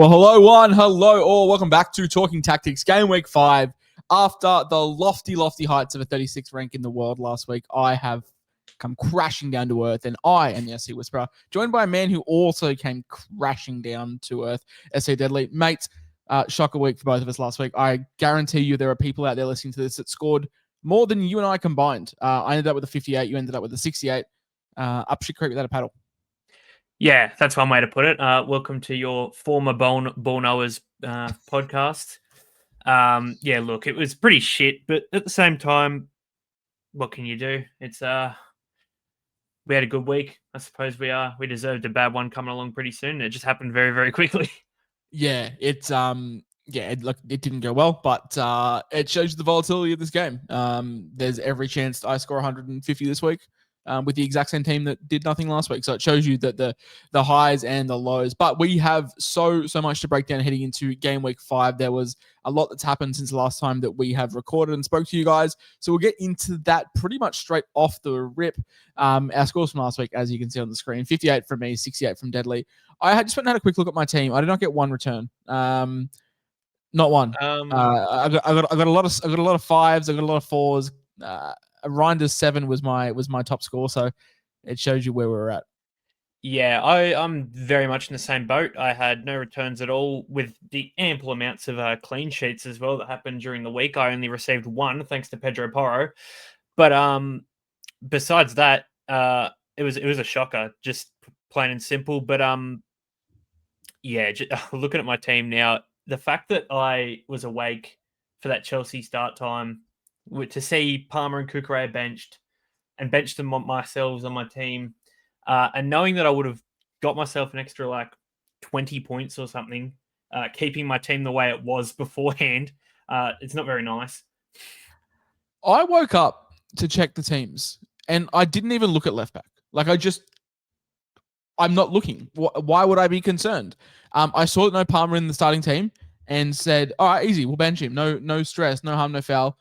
Well, hello one, hello all. Welcome back to Talking Tactics Game Week 5. After the lofty heights of a 36th rank in the world last week, I have come crashing down to earth, and I am the SC Whisperer, joined by a man who also came crashing down to earth, SC Deadly. Mate, shocker week for both of us last week. I guarantee you there are people out there listening to this that scored more than you and I combined. I ended up with a 58, you ended up with a 68. Up shit creek without a paddle. Yeah, that's one way to put it. Welcome to your former Ball-knowers podcast. Yeah, look, it was pretty shit, but at the same time, what can you do? It's we had a good week. I suppose we deserved a bad one coming along pretty soon. It just happened very, very quickly. Yeah, it didn't go well, but it shows you the volatility of this game. There's every chance I score 150 this week. With the exact same team that did nothing last week. So it shows you that the highs and the lows. But we have so much to break down heading into Game Week 5. There was a lot that's happened since the last time that we have recorded and spoke to you guys. So we'll get into that pretty much straight off the rip. Our scores from last week, as you can see on the screen, 58 from me, 68 from Deadly. I just went and had a quick look at my team. I did not get one return. Not one. I got a lot of fives. I got a lot of fours. Reinder's 7 was my top score, so it shows you where we're at. Yeah, I'm very much in the same boat. I had no returns at all, with the ample amounts of clean sheets as well that happened during the week. I only received one, thanks to Pedro Porro. But besides that, it was a shocker, just plain and simple. But yeah, looking at my team now, the fact that I was awake for that Chelsea start time, to see Palmer and Cucurella benched them myself on my team, and knowing that I would have got myself an extra like 20 points or something, keeping my team the way it was beforehand, it's not very nice. I woke up to check the teams and I didn't even look at left back. I'm not looking. Why would I be concerned? I saw no Palmer in the starting team and said, all right, easy, we'll bench him. No stress, no harm, no foul.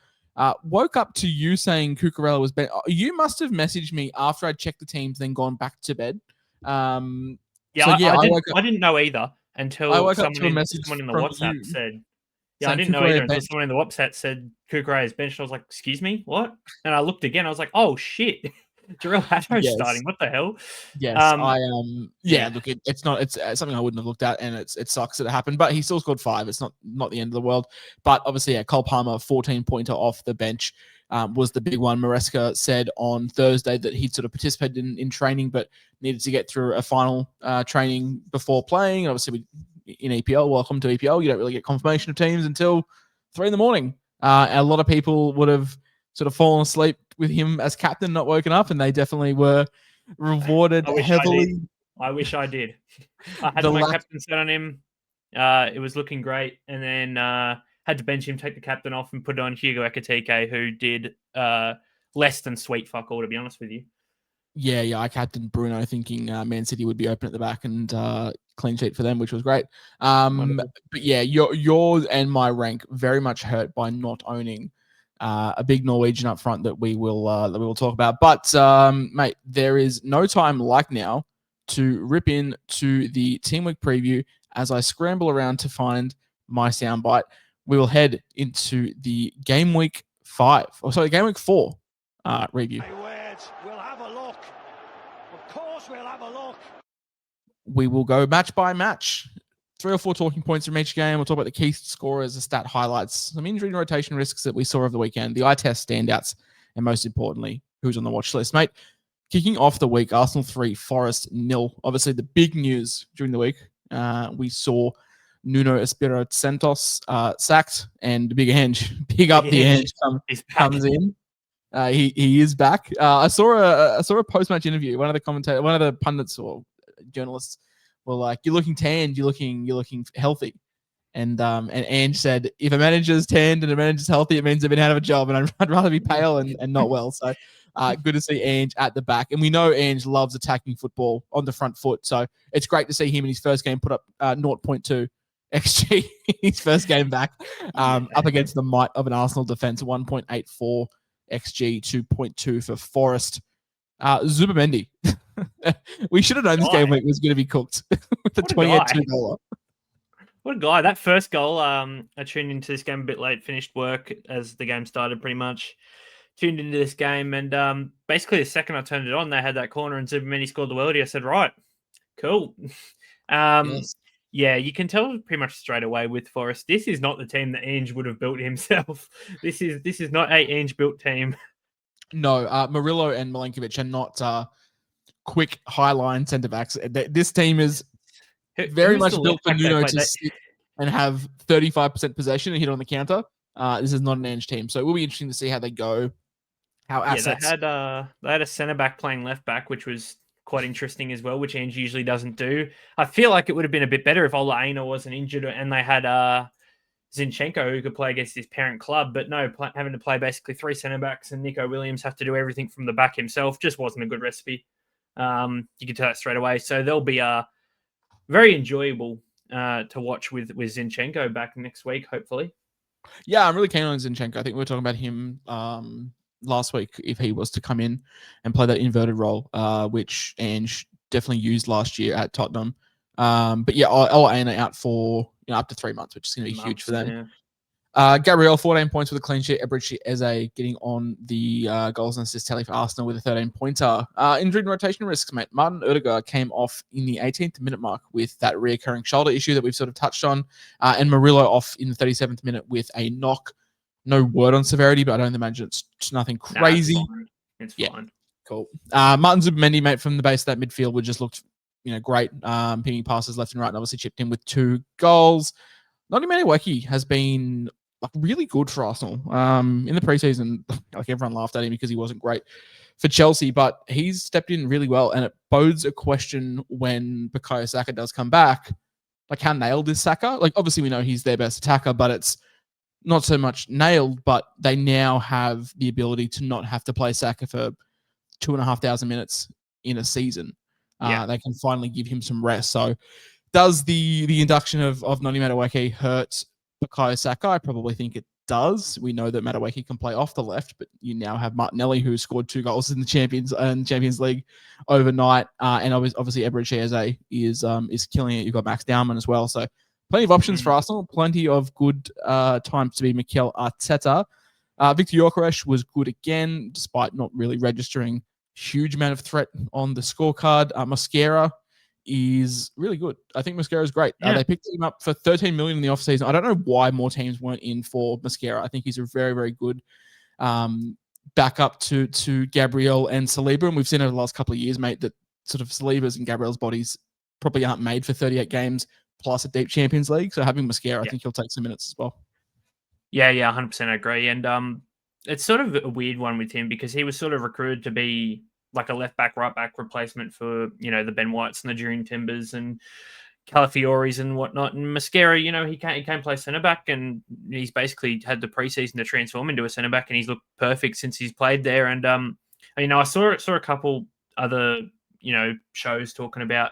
Woke up to you saying Cucurella was benched. You must have messaged me after I checked the teams, then gone back to bed. I didn't know either until someone in the WhatsApp said. Yeah, I didn't know either until someone in the WhatsApp said Cucurella is benched. I was like, excuse me, what? And I looked again. I was like, oh shit. Jarrell Hatto's starting. What the hell? Yes, look, it's something I wouldn't have looked at, and it sucks that it happened. But he still scored 5. It's not the end of the world. But obviously, Cole Palmer, 14-pointer off the bench, was the big one. Maresca said on Thursday that he'd sort of participated in training, but needed to get through a final training before playing. And obviously, in EPL, welcome to EPL, you don't really get confirmation of teams until 3 a.m. A lot of people would have sort of fallen asleep with him as captain, not woken up, and they definitely were rewarded heavily. I wish I did. I had my captain set on him. It was looking great, and then had to bench him, take the captain off, and put on Hugo Ekitike, who did less than sweet fuck all, to be honest with you. Yeah, I captained Bruno thinking Man City would be open at the back and clean sheet for them, which was great. But yeah, yours and my rank very much hurt by not owning a big Norwegian up front that we will talk about. But mate, there is no time like now to rip in to the Team Week preview as I scramble around to find my soundbite. We will head into the Game Week 4 review. We'll have a look. Of course we'll have a look. We will go match by match. 3 or 4 talking points from each game. We'll talk about the key scorers, the stat highlights, some injury and rotation risks that we saw over the weekend, the eye test standouts, and most importantly, who's on the watch list. Mate, kicking off the week, Arsenal 3, Forest 0. Obviously, the big news during the week, we saw Nuno Espirito Santos sacked, and Big up the Ange comes in. He is back. I saw a post-match interview. One of the pundits or journalists were like, "You're looking tanned. You're looking healthy." And Ange said, "If a manager's tanned and a manager's healthy, it means they've been out of a job, and I'd rather be pale and not well." So good to see Ange at the back, and we know Ange loves attacking football on the front foot. So it's great to see him in his first game put up 0.2 XG in his first game back, up against the might of an Arsenal defense, 1.84 XG, 2.2 for Forest. Zubamendi. We should have known this game week was going to be cooked with the 28-2 goal. What a guy. That first goal, I tuned into this game a bit late, finished work as the game started pretty much. Tuned into this game, and basically the second I turned it on, they had that corner and Superman scored the worldie. I said, right, cool. Yes. Yeah, you can tell pretty much straight away with Forest. This is not the team that Ange would have built himself. This is not a Ange built team. No, Murillo and Milenkovic are not quick high line centre backs. This team is very Who's much the built left for back they Nuno played? to sit and have 35% possession and hit on the counter. This is not an Ange team, so it will be interesting to see how they go. How assets. Yeah, they had a centre back playing left back, which was quite interesting as well, which Ange usually doesn't do. I feel like it would have been a bit better if Ola Aina wasn't injured and they had Zinchenko who could play against his parent club, but no, having to play basically three centre backs and Nico Williams have to do everything from the back himself just wasn't a good recipe. You can tell that straight away. So they'll be very enjoyable to watch with Zinchenko back next week, hopefully. Yeah, I'm really keen on Zinchenko. I think we were talking about him last week if he was to come in and play that inverted role, which Ange definitely used last year at Tottenham. But yeah, I'll aim out for up to 3 months, which is going to be huge for them. Yeah. Gabriel, 14 points with a clean sheet. Eberechi Eze getting on the goals and assist tally for Arsenal with a 13-pointer. Injury and rotation risks, mate. Martin Odegaard came off in the 18th minute mark with that reoccurring shoulder issue that we've sort of touched on. And Murillo off in the 37th minute with a knock. No word on severity, but I don't imagine it's nothing crazy. It's fine. Cool. Martin Zubimendi, mate, from the base of that midfield would just looked, great. Pinging passes left and right and obviously chipped in with 2 goals. Noni Madueke has been really good for Arsenal. In the preseason, everyone laughed at him because he wasn't great for Chelsea, but he's stepped in really well, and it bodes a question when Bukayo Saka does come back. How nailed is Saka? Obviously we know he's their best attacker, but it's not so much nailed, but they now have the ability to not have to play Saka for 2,500 minutes in a season. They can finally give him some rest. So does the induction of Noni Madueke hurt Bukayo Saka? I probably think it does. We know that Madueke can play off the left, but you now have Martinelli, who scored 2 goals in the Champions League overnight, and obviously Eberechi Eze is killing it. You've got Max Dowman as well, so plenty of options for Arsenal. Plenty of good times to be Mikel Arteta. Victor Gyökeres was good again, despite not really registering huge amount of threat on the scorecard. Mosquera is really good. I think Mosquera is great. They picked him up for 13 million in the offseason. I don't know why more teams weren't in for Mosquera. I think he's a very, very good backup to Gabriel and Saliba. And we've seen over the last couple of years, mate, that sort of Saliba's and Gabriel's bodies probably aren't made for 38 games plus a deep Champions League. So having Mosquera, I think he'll take some minutes as well. Yeah, 100% agree. And it's sort of a weird one with him because he was sort of recruited to be like a left back, right back replacement for, the Ben Whites and the Jurien Timbers and Calafioris and whatnot. And Mosquera, he can't play centre back, and he's basically had the preseason to transform into a centre back, and he's looked perfect since he's played there. And I saw a couple other shows talking about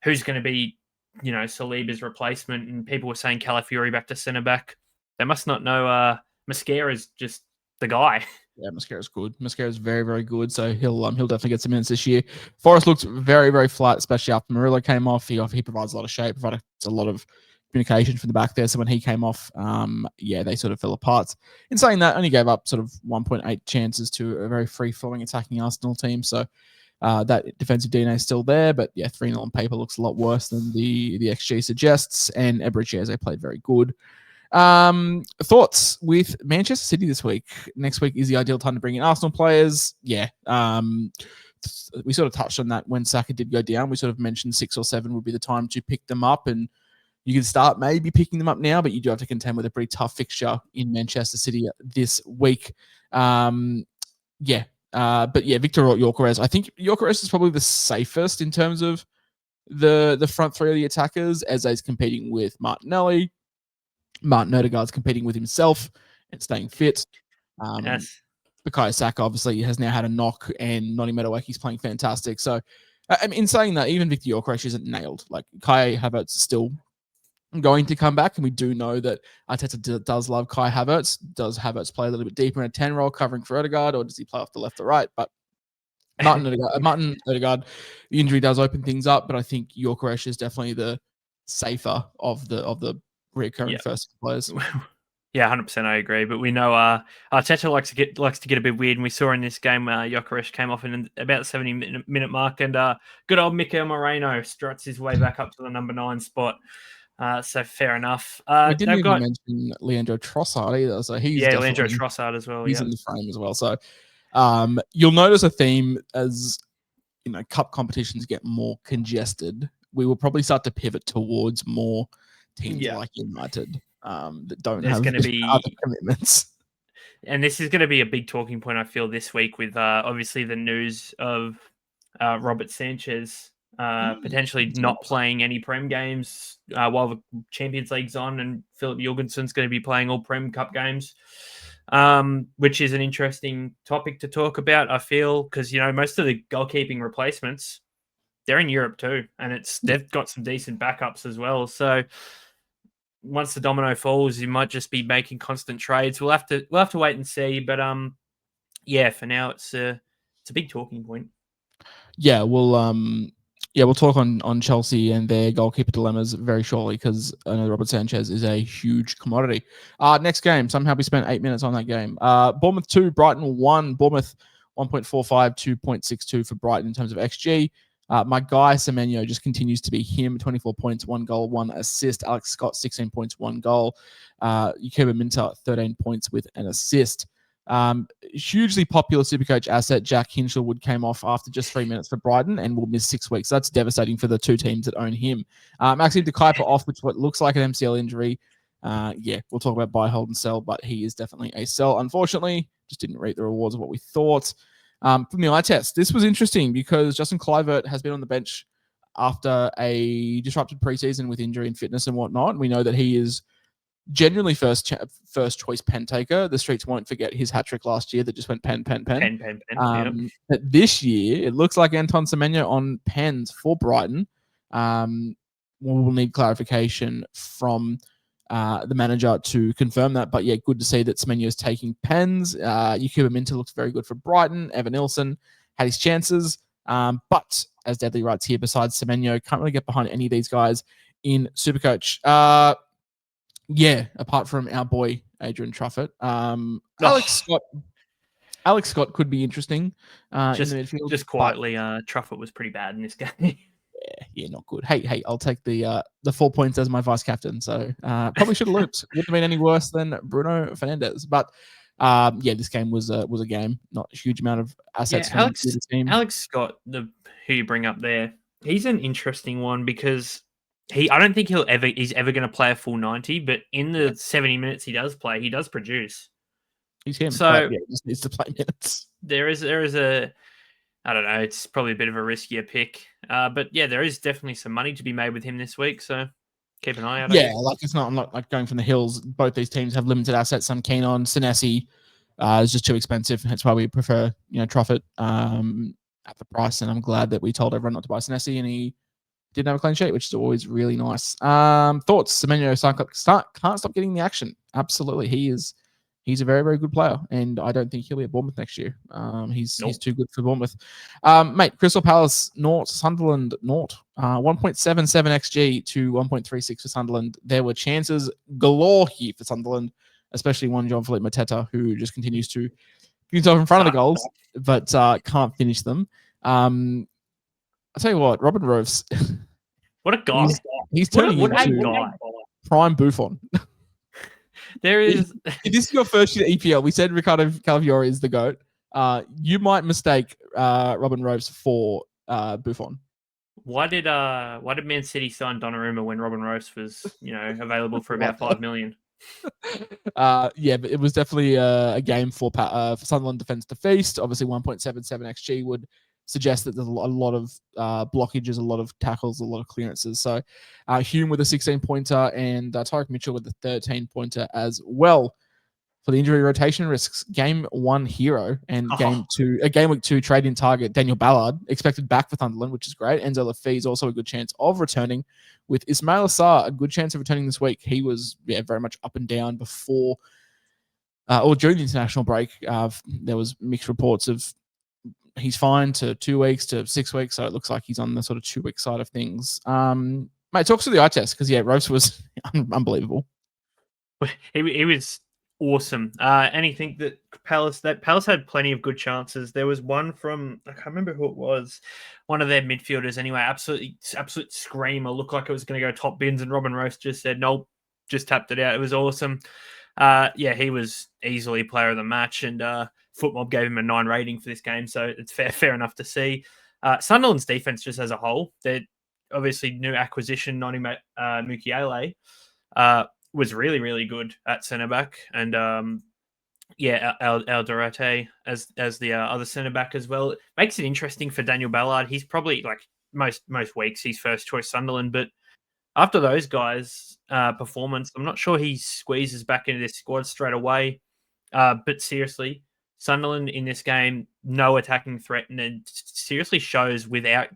who's going to be Saliba's replacement, and people were saying Calafiori back to centre back. They must not know Mosquera is just the guy. Yeah, Mosquera's good. Mosquera's very, very good. So he'll definitely get some minutes this year. Forest looked very, very flat, especially after Murillo came off. He provides a lot of shape, provides a lot of communication from the back there. So when he came off, they sort of fell apart. In saying that, only gave up sort of 1.8 chances to a very free-flowing attacking Arsenal team. So that defensive DNA is still there, but 3-0 on paper looks a lot worse than the XG suggests. And Eberechi Eze played very good. Thoughts with Manchester City this week? Next week is the ideal time to bring in Arsenal players. We sort of touched on that when Saka did go down. We sort of mentioned 6 or 7 would be the time to pick them up, and you can start maybe picking them up now, but you do have to contend with a pretty tough fixture in Manchester City this week. Victor Gyökeres. I think Gyökeres is probably the safest in terms of the front 3 of the attackers, as he's competing with Martinelli. Martin Odegaard's competing with himself and staying fit. Bukayo Saka obviously has now had a knock, and Noni Madueke's playing fantastic. So, in saying that, even Victor Gyökeres isn't nailed. Kai Havertz is still going to come back, and we do know that Arteta does love Kai Havertz. Does Havertz play a little bit deeper in a 10 role covering for Odegaard, or does he play off the left or right? But Martin Odegaard, the injury does open things up, but I think Gyökeres is definitely the safer of the recurring first players. Yeah, 100%. I agree. But we know Arteta likes to get a bit weird, and we saw in this game Gyökeres came off in about the 70-minute mark, and good old Mikel Moreno struts his way back up to the number 9 spot. So fair enough. We didn't even mention Leandro Trossard either, so he's Leandro Trossard as well. He's in the frame as well. So you'll notice a theme as cup competitions get more congested. We will probably start to pivot towards more teams like United that don't have other commitments. And this is going to be a big talking point, I feel, this week with obviously the news of Robert Sanchez potentially not playing any Prem games while the Champions League's on, and Philip Jorgensen's going to be playing all Prem Cup games, which is an interesting topic to talk about, I feel, because, most of the goalkeeping replacements, they're in Europe too, and they've got some decent backups as well. So once the domino falls, you might just be making constant trades. We'll have to wait and see. But for now it's a big talking point. Yeah, we'll talk on Chelsea and their goalkeeper dilemmas very shortly, because I know Robert Sanchez is a huge commodity. Next game, somehow we spent 8 minutes on that game. Bournemouth 2, Brighton 1. Bournemouth 1.45, 2.62 for Brighton in terms of XG. My guy Semenyo just continues to be him. 24 points, 1 goal, 1 assist. Alex Scott 16 points, 1 goal. Yukiba Minter 13 points with an assist. Hugely popular Supercoach asset Jack Hinchelwood came off after just 3 minutes for Brighton and will miss 6 weeks. That's devastating for the two teams that own him. Maxime de Kuyper off, which what looks like an MCL injury. We'll talk about buy, hold, and sell, but he is definitely a sell. Unfortunately, just didn't reap the rewards of what we thought. From the eye test, this was interesting because Justin Kluivert has been on the bench after a disrupted preseason with injury and fitness and whatnot. We know that he is genuinely first choice pen taker. The streets won't forget his hat trick last year that just went pen. But this year, it looks like Anton Semenyo on pens for Brighton. We'll need clarification from the manager to confirm that. But good to see that Semenyo is taking pens. Yukiba Minter looks very good for Brighton. Evan Nilsson had his chances. But as Deadly writes here, besides Semenyo, can't really get behind any of these guys in Supercoach. Apart from our boy Adrian Truffett. Alex Scott could be interesting in the midfield. Just quietly, Truffett was pretty bad in this game. Yeah, not good. Hey, I'll take the 4 points as my vice captain. So probably should have looped. Wouldn't have been any worse than Bruno Fernandes. But this game was a game. Not a huge amount of assets from the team. Alex Scott, who you bring up there, he's an interesting one because I don't think he's ever going to play a full 90, but in the 70 minutes he does play, he does produce. He's him. So he just needs to play minutes. There is a, I don't know, it's probably a bit of a riskier pick. But there is definitely some money to be made with him this week. So keep an eye out. I'm not like going from the hills. Both these teams have limited assets. I'm keen on Senesi. It's just too expensive. That's why we prefer, Truffett at the price. And I'm glad that we told everyone not to buy Senesi, and he didn't have a clean sheet, which is always really nice. Thoughts? Semenyo can't stop getting the action. Absolutely. He's a very, very good player, and I don't think he'll be at Bournemouth next year. He's too good for Bournemouth. Mate, Crystal Palace, naught. Sunderland, naught. 1.77 XG to 1.36 for Sunderland. There were chances galore here for Sunderland, especially one John Philippe Mateta, who just continues to get himself in front of the goals, but can't finish them. I'll tell you what, Robin Roves. What a guy. He's turning into prime Buffon. There is. If this is your first year at EPL, we said Ricardo Calafiori is the GOAT. You might mistake Robin Roves for Buffon. Why did Man City sign Donnarumma when Robin Roves was available for about $5 million? But it was definitely a game for Sunderland defense to feast. Obviously, 1.77 XG would suggest that there's a lot of blockages, a lot of tackles, a lot of clearances. So Hume with a 16-pointer and Tyrick Mitchell with a 13-pointer as well. For the injury rotation risks, game 1 hero and game week 2 trade-in target Daniel Ballard expected back for Sunderland, which is great. Enzo Lafise also a good chance of returning, with Ismail Assar a good chance of returning this week. He was very much up and down before or during the international break. There was mixed reports of he's fine to 2 weeks to 6 weeks, so it looks like he's on the sort of 2 week side of things. Mate, talks to the eye test because Rose unbelievable. He was awesome. Anything that Palace had plenty of good chances. There was one from, I can't remember who it was, one of their midfielders anyway, absolute screamer, looked like it was going to go top bins, and Robin Roast just said nope, just tapped it out. It was awesome. He was easily player of the match, and Footmob gave him a 9 rating for this game, so it's fair enough to see. Sunderland's defense just as a whole, they're obviously new acquisition, Noni Mukiele, was really, really good at centre back, and El Dorate as the other centre back as well. It makes it interesting for Daniel Ballard. He's probably, like, most weeks he's first choice Sunderland, but after those guys' performance, I'm not sure he squeezes back into this squad straight away. But seriously, Sunderland in this game, no attacking threat, and it seriously shows without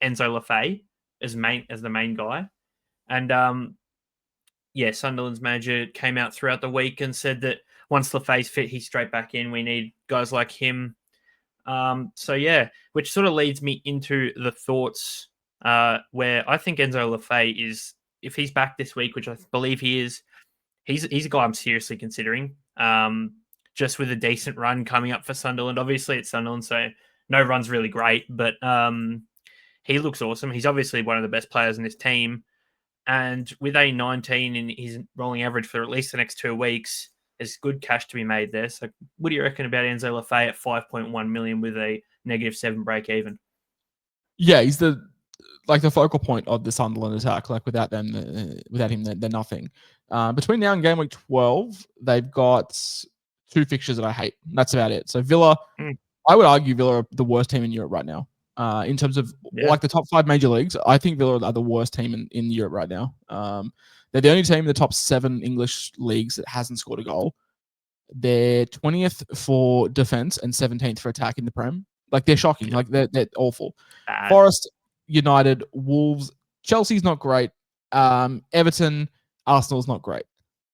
Enzo Lafay as the main guy. And Sunderland's manager came out throughout the week and said that once Lafay's fit, he's straight back in. We need guys like him. Which sort of leads me into the thoughts where I think Enzo Lafay is, if he's back this week, which I believe he is, he's a guy I'm seriously considering. Just with a decent run coming up for Sunderland. Obviously, it's Sunderland, so no run's really great, but he looks awesome. He's obviously one of the best players in this team. And with a 19 in his rolling average for at least the next 2 weeks, there's good cash to be made there. So what do you reckon about Enzo Lafay at 5.1 million with a -7 break even? Yeah, he's the focal point of the Sunderland attack. Like without him, they're nothing. Between now and game week 12, they've got 2 fixtures that I hate. That's about it. So Villa, I would argue Villa are the worst team in Europe right now. In terms of like the top 5 major leagues, I think Villa are the worst team in Europe right now. They're the only team in the top 7 English leagues that hasn't scored a goal. They're 20th for defense and 17th for attack in the Prem. Like they're shocking. Like they're awful. Forest, United, Wolves, Chelsea's not great. Everton, Arsenal's not great.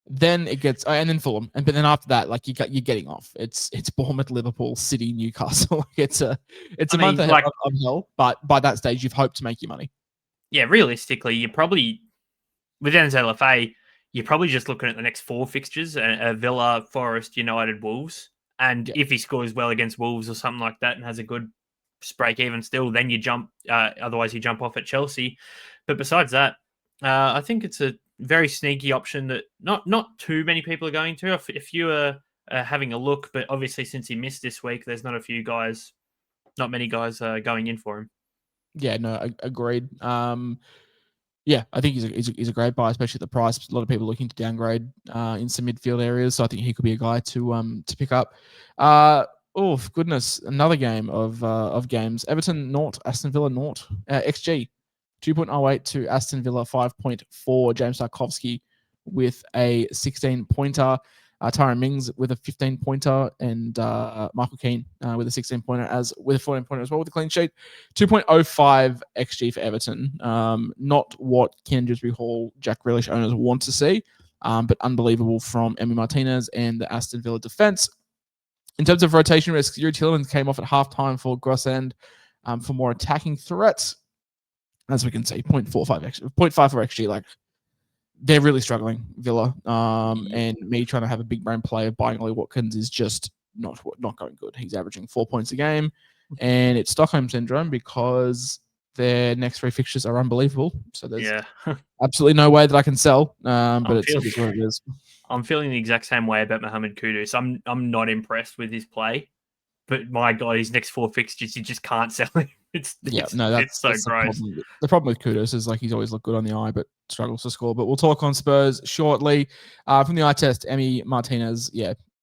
Then it gets, and then Fulham, but then after that, like you're getting off. It's Bournemouth, Liverpool, City, Newcastle. It's a month ahead of hell. But by that stage, you've hoped to make your money. Yeah, realistically, you're probably with Enzo Lafay, you're probably just looking at the next 4 fixtures: Villa, Forest, United, Wolves. And if he scores well against Wolves or something like that and has a good break even still, then you jump. Otherwise, you jump off at Chelsea. But besides that, I think it's a very sneaky option that not too many people are going to. If you are having a look, but obviously since he missed this week, there's not many guys going in for him. Yeah, no, agreed. I think he's a great buy, especially at the price. A lot of people looking to downgrade in some midfield areas, so I think he could be a guy to pick up. Oh goodness, another game of games. Everton 0, Aston Villa 0. XG 2.08 to Aston Villa 5.4. James Tarkowski with a 16-pointer. Tyrone Mings with a 15-pointer, and Michael Keane with a 16-pointer with a 14-pointer as well with a clean sheet. 2.05 XG for Everton. Not what Ken Dewsbury Hall, Jack Grealish owners want to see, but unbelievable from Emi Martinez and the Aston Villa defense. In terms of rotation risks, Yuri Tielemans came off at halftime for Grossend for more attacking threats. As we can see, 0.45 XG. Like, they're really struggling, Villa. And me trying to have a big brain play of buying Ollie Watkins is just not going good. He's averaging 4 points a game, and it's Stockholm syndrome because their next 3 fixtures are unbelievable. So there's absolutely no way that I can sell. But it's what it is. I'm feeling the exact same way about Mohamed Kudus. I'm not impressed with his play, but my God, his next 4 fixtures, you just can't sell him. It's so gross. The problem with Kudus is like he's always looked good on the eye, but struggles to score. But we'll talk on Spurs shortly. From the eye test, Emi Martinez,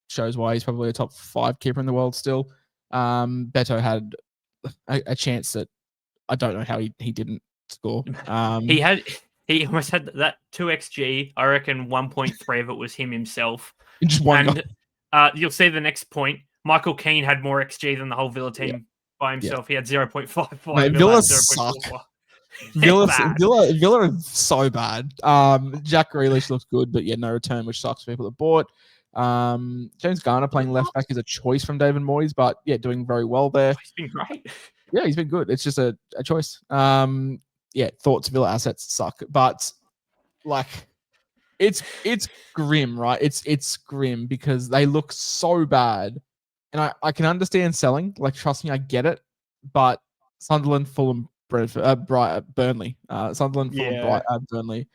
shows why he's probably a top 5 keeper in the world still. Beto had a chance that I don't know how he didn't score. He almost had that 2 XG. I reckon 1.3 of it was him himself. Just one goal. You'll see the next point. Michael Keane had more XG than the whole Villa team by himself. He had 0.55. Villa suck. Villa are so bad. Jack Grealish looks good, but no return, which sucks for people that bought. James Garner playing left back is a choice from David Moyes, but doing very well there. He's been great. Yeah, he's been good. It's just a choice. Thoughts Villa assets suck, but like It's grim, right? It's grim because they look so bad. And I can understand selling. Like, trust me, I get it. But Sunderland, Fulham, Brentford, Burnley. Sunderland, Fulham, Yeah. Burnley.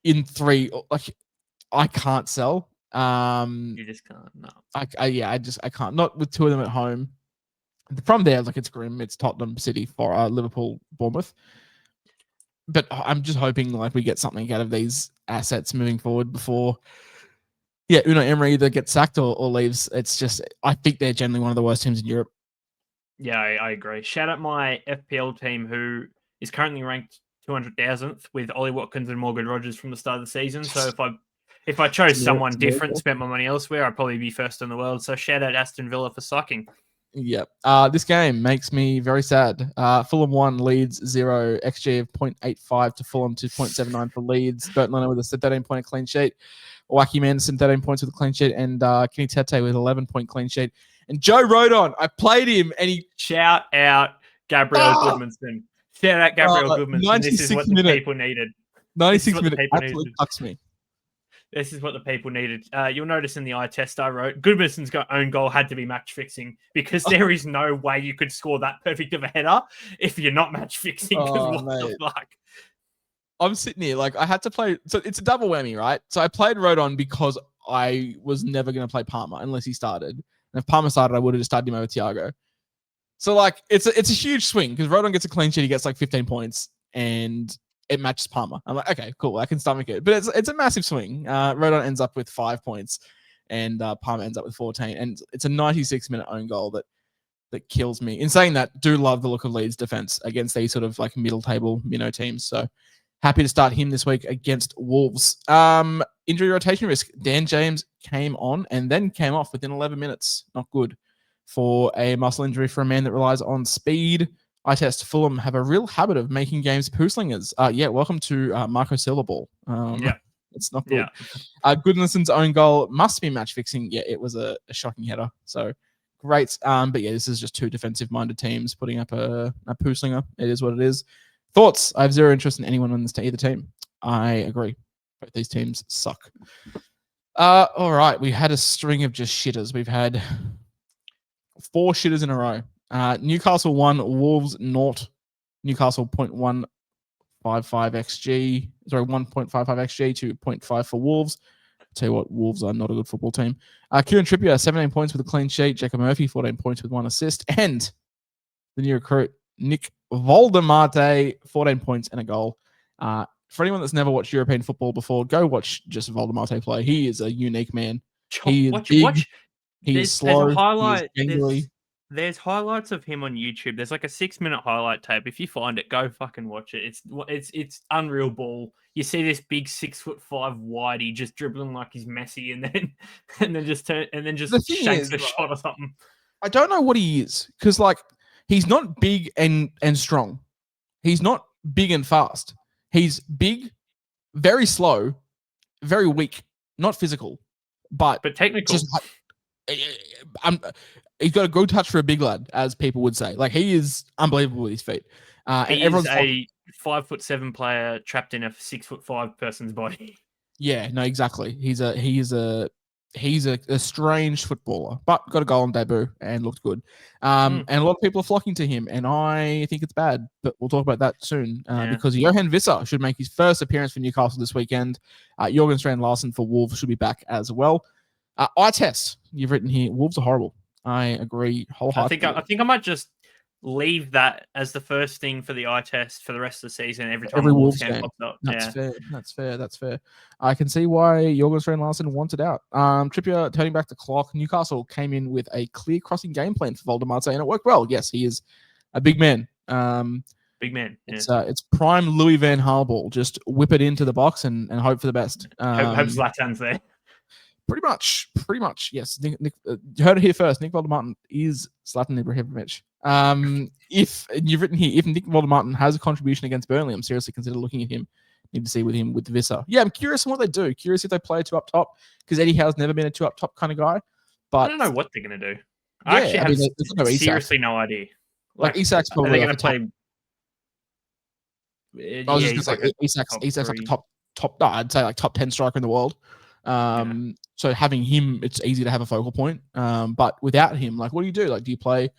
In 3, like, I can't sell. You just can't. No. I can't. Not with 2 of them at home. From there, like, it's grim. It's Tottenham, City, for Liverpool, Bournemouth. But I'm just hoping like we get something out of these assets moving forward before, Unai Emery either gets sacked or leaves. It's just, I think they're generally one of the worst teams in Europe. Yeah, I agree. Shout out my FPL team who is currently ranked 200,000th with Ollie Watkins and Morgan Rogers from the start of the season. So if I chose someone different, spent my money elsewhere, I'd probably be first in the world. So shout out Aston Villa for sucking. Yep. This game makes me very sad. Fulham 1, Leeds 0, XG of 0.85 to Fulham to 0.79 for Leeds. Burton with a 13-point clean sheet. Wacky Manderson 13 points with a clean sheet, and Kenny Tete with 11-point clean sheet. And Joe Rodon, I played him, and he shout out Gabriel Goodmanson. Shout out Gabriel Goodmanson. This is what the people needed. 96 minutes absolutely fucks me. This is what the people needed. You'll notice in the eye test I wrote, Goodmanson's own goal had to be match fixing because there is no way you could score that perfect of a header if you're not match fixing. What the fuck? I'm sitting here like I had to play. So it's a double whammy, right? So I played Rodon because I was never going to play Palmer unless he started. And if Palmer started, I would have just started him over Thiago. So like it's a huge swing because Rodon gets a clean sheet, he gets like 15 points, and it matches Palmer. I'm like, okay, cool, I can stomach it. But it's a massive swing. Rodon ends up with 5 points, and Palmer ends up with 14. And it's a 96-minute own goal that kills me. In saying that, do love the look of Leeds' defense against these sort of like middle table teams. So happy to start him this week against Wolves. Injury rotation risk. Dan James came on and then came off within 11 minutes. Not good for a muscle injury for a man that relies on speed. I test Fulham have a real habit of making games poo-slingers. Welcome to Marco Silva ball. It's not good. Yeah. Goodmanson's own goal must be match fixing. Yeah, it was a shocking header. So great. But yeah, this is just 2 defensive-minded teams putting up a poo-slinger. It is what it is. Thoughts? I have zero interest in anyone on either team. I agree. Both these teams suck. All right. We had a string of just shitters. We've had 4 shitters in a row. Newcastle 1, Wolves 0. Newcastle 0.155 XG. Sorry, 1.55 XG to 0.5 for Wolves. I'll tell you what, Wolves are not a good football team. Kieran Trippier, 17 points with a clean sheet. Jacob Murphy, 14 points with 1 assist. And the new recruit, Nick Voldemarte, 14 points and a goal. For anyone that's never watched European football before, go watch just Voldemarte play. He is a unique man. He is big. He is slow. There's a highlight. There's highlights of him on YouTube. There's like a 6-minute highlight tape. If you find it, go fucking watch it. It's unreal ball. You see this big 6'5" whitey just dribbling like he's Messi, and then just shakes the shot or something. I don't know what he is because like he's not big and strong. He's not big and fast. He's big, very slow, very weak, not physical, but technical. He's got a good touch for a big lad, as people would say. Like, he is unbelievable with his feet. He is a 5'7" player trapped in a 6'5" person's body. Yeah, no, exactly. He's a strange footballer, but got a goal on debut and looked good. And a lot of people are flocking to him, and I think it's bad, but we'll talk about that soon because Johan Visser should make his first appearance for Newcastle this weekend. Jorgen Strand Larsen for Wolves should be back as well. Eye test, you've written here, Wolves are horrible. I agree wholeheartedly. I think I might just leave that as the first thing for the eye test for the rest of the season. Every Wolves game pops up. That's fair. I can see why Jorgen Strand Larsen wanted out. Trippier turning back the clock. Newcastle came in with a clear crossing game plan for Voldemarte, and it worked well. Yes, he is a big man. Big man. Yeah. It's prime Louis van Gaal ball. Just whip it into the box and hope for the best. Hope Zlatan's there. Pretty much. Yes. Nick, you heard it here first. Nick Voldemarte is Zlatan Ibrahimovic. If you've written here, if Nick Voldemarte has a contribution against Burnley, I'm seriously consider looking at him. Need to see with him with Visser. Yeah, I'm curious on what they do. Curious if they play a 2 up top because Eddie Howe's never been a 2 up top kind of guy. But I don't know what they're gonna do. I actually have seriously no idea. Like Isak's probably going to play. I was just going to say Isak's like the I'd say like top 10 striker in the world. So having him, it's easy to have a focal point. But without him, like, what do you do? Like, do you play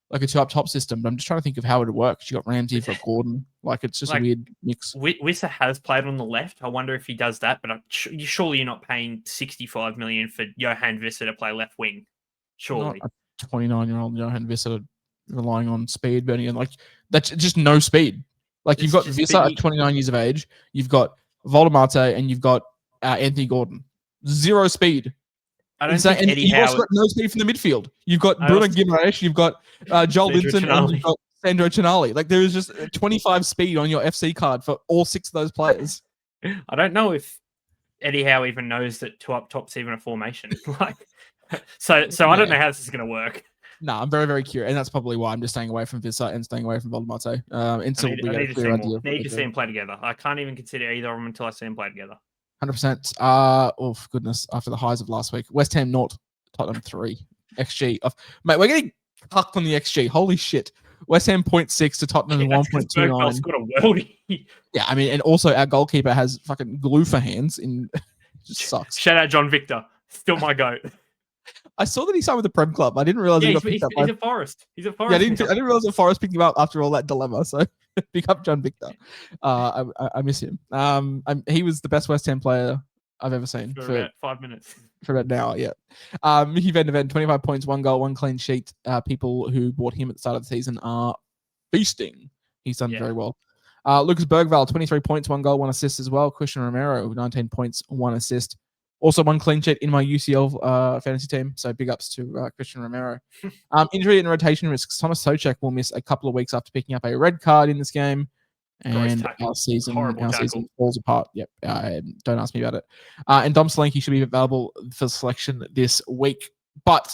like a 2 up top system? But I'm just trying to think of how it would work. You got Ramsey, you've got Gordon. Like, it's just a weird mix. Wissa has played on the left. I wonder if he does that. But surely you're not paying 65 million for Johan Wissa to play left wing. Surely. Not a 29-year-old Johan Wissa relying on speed, Bernie, and like that's just no speed. Like you've got Wissa at 29 years of age, you've got Voldemarte, and you've got Anthony Gordon. Zero speed. I don't think Eddie Howe. You've also got no speed from the midfield. You've got Bruno Guimaraes, you've got Joel Linton, and you've got Sandro Tonali. Like there is just 25 speed on your FC card for all 6 of those players. I don't know if Eddie Howe even knows that 2 up top's even a formation. Like, so I don't know how this is going to work. No, I'm very, very curious, and that's probably why I'm just staying away from Wissa and staying away from Voldemarte until we get a clear idea. Need to see them play together. I can't even consider either of them until I see them play together. 100%. Oh goodness! After the highs of last week, West Ham 0, Tottenham 3. XG. Mate, we're getting cucked on the XG. Holy shit! West Ham 0.6 to Tottenham 1.29. Got a worldie. Yeah, I mean, and also our goalkeeper has fucking glue for hands. Just sucks. Shout out John Victor. Still my goat. I saw that he signed with the Prem Club. I didn't realize he got picked up. He's a Forest. He's a Forest. Yeah, I didn't realize that Forest picked him up after all that dilemma. So pick up John Victor. I miss him. He was the best West Ham player I've ever seen for about 5 minutes. For about an hour, yeah. Mickey Van de Ven, 25 points, 1 goal, 1 clean sheet. People who bought him at the start of the season are feasting. He's done very well. Lucas Bergvall, 23 points, 1 goal, 1 assist as well. Christian Romero, 19 points, 1 assist. Also 1 clean sheet in my UCL fantasy team. So big ups to Christian Romero. Injury and rotation risks. Thomas Souček will miss a couple of weeks after picking up a red card in this game. And our season falls apart. Yep. Don't ask me about it. And Dom Solanke should be available for selection this week. But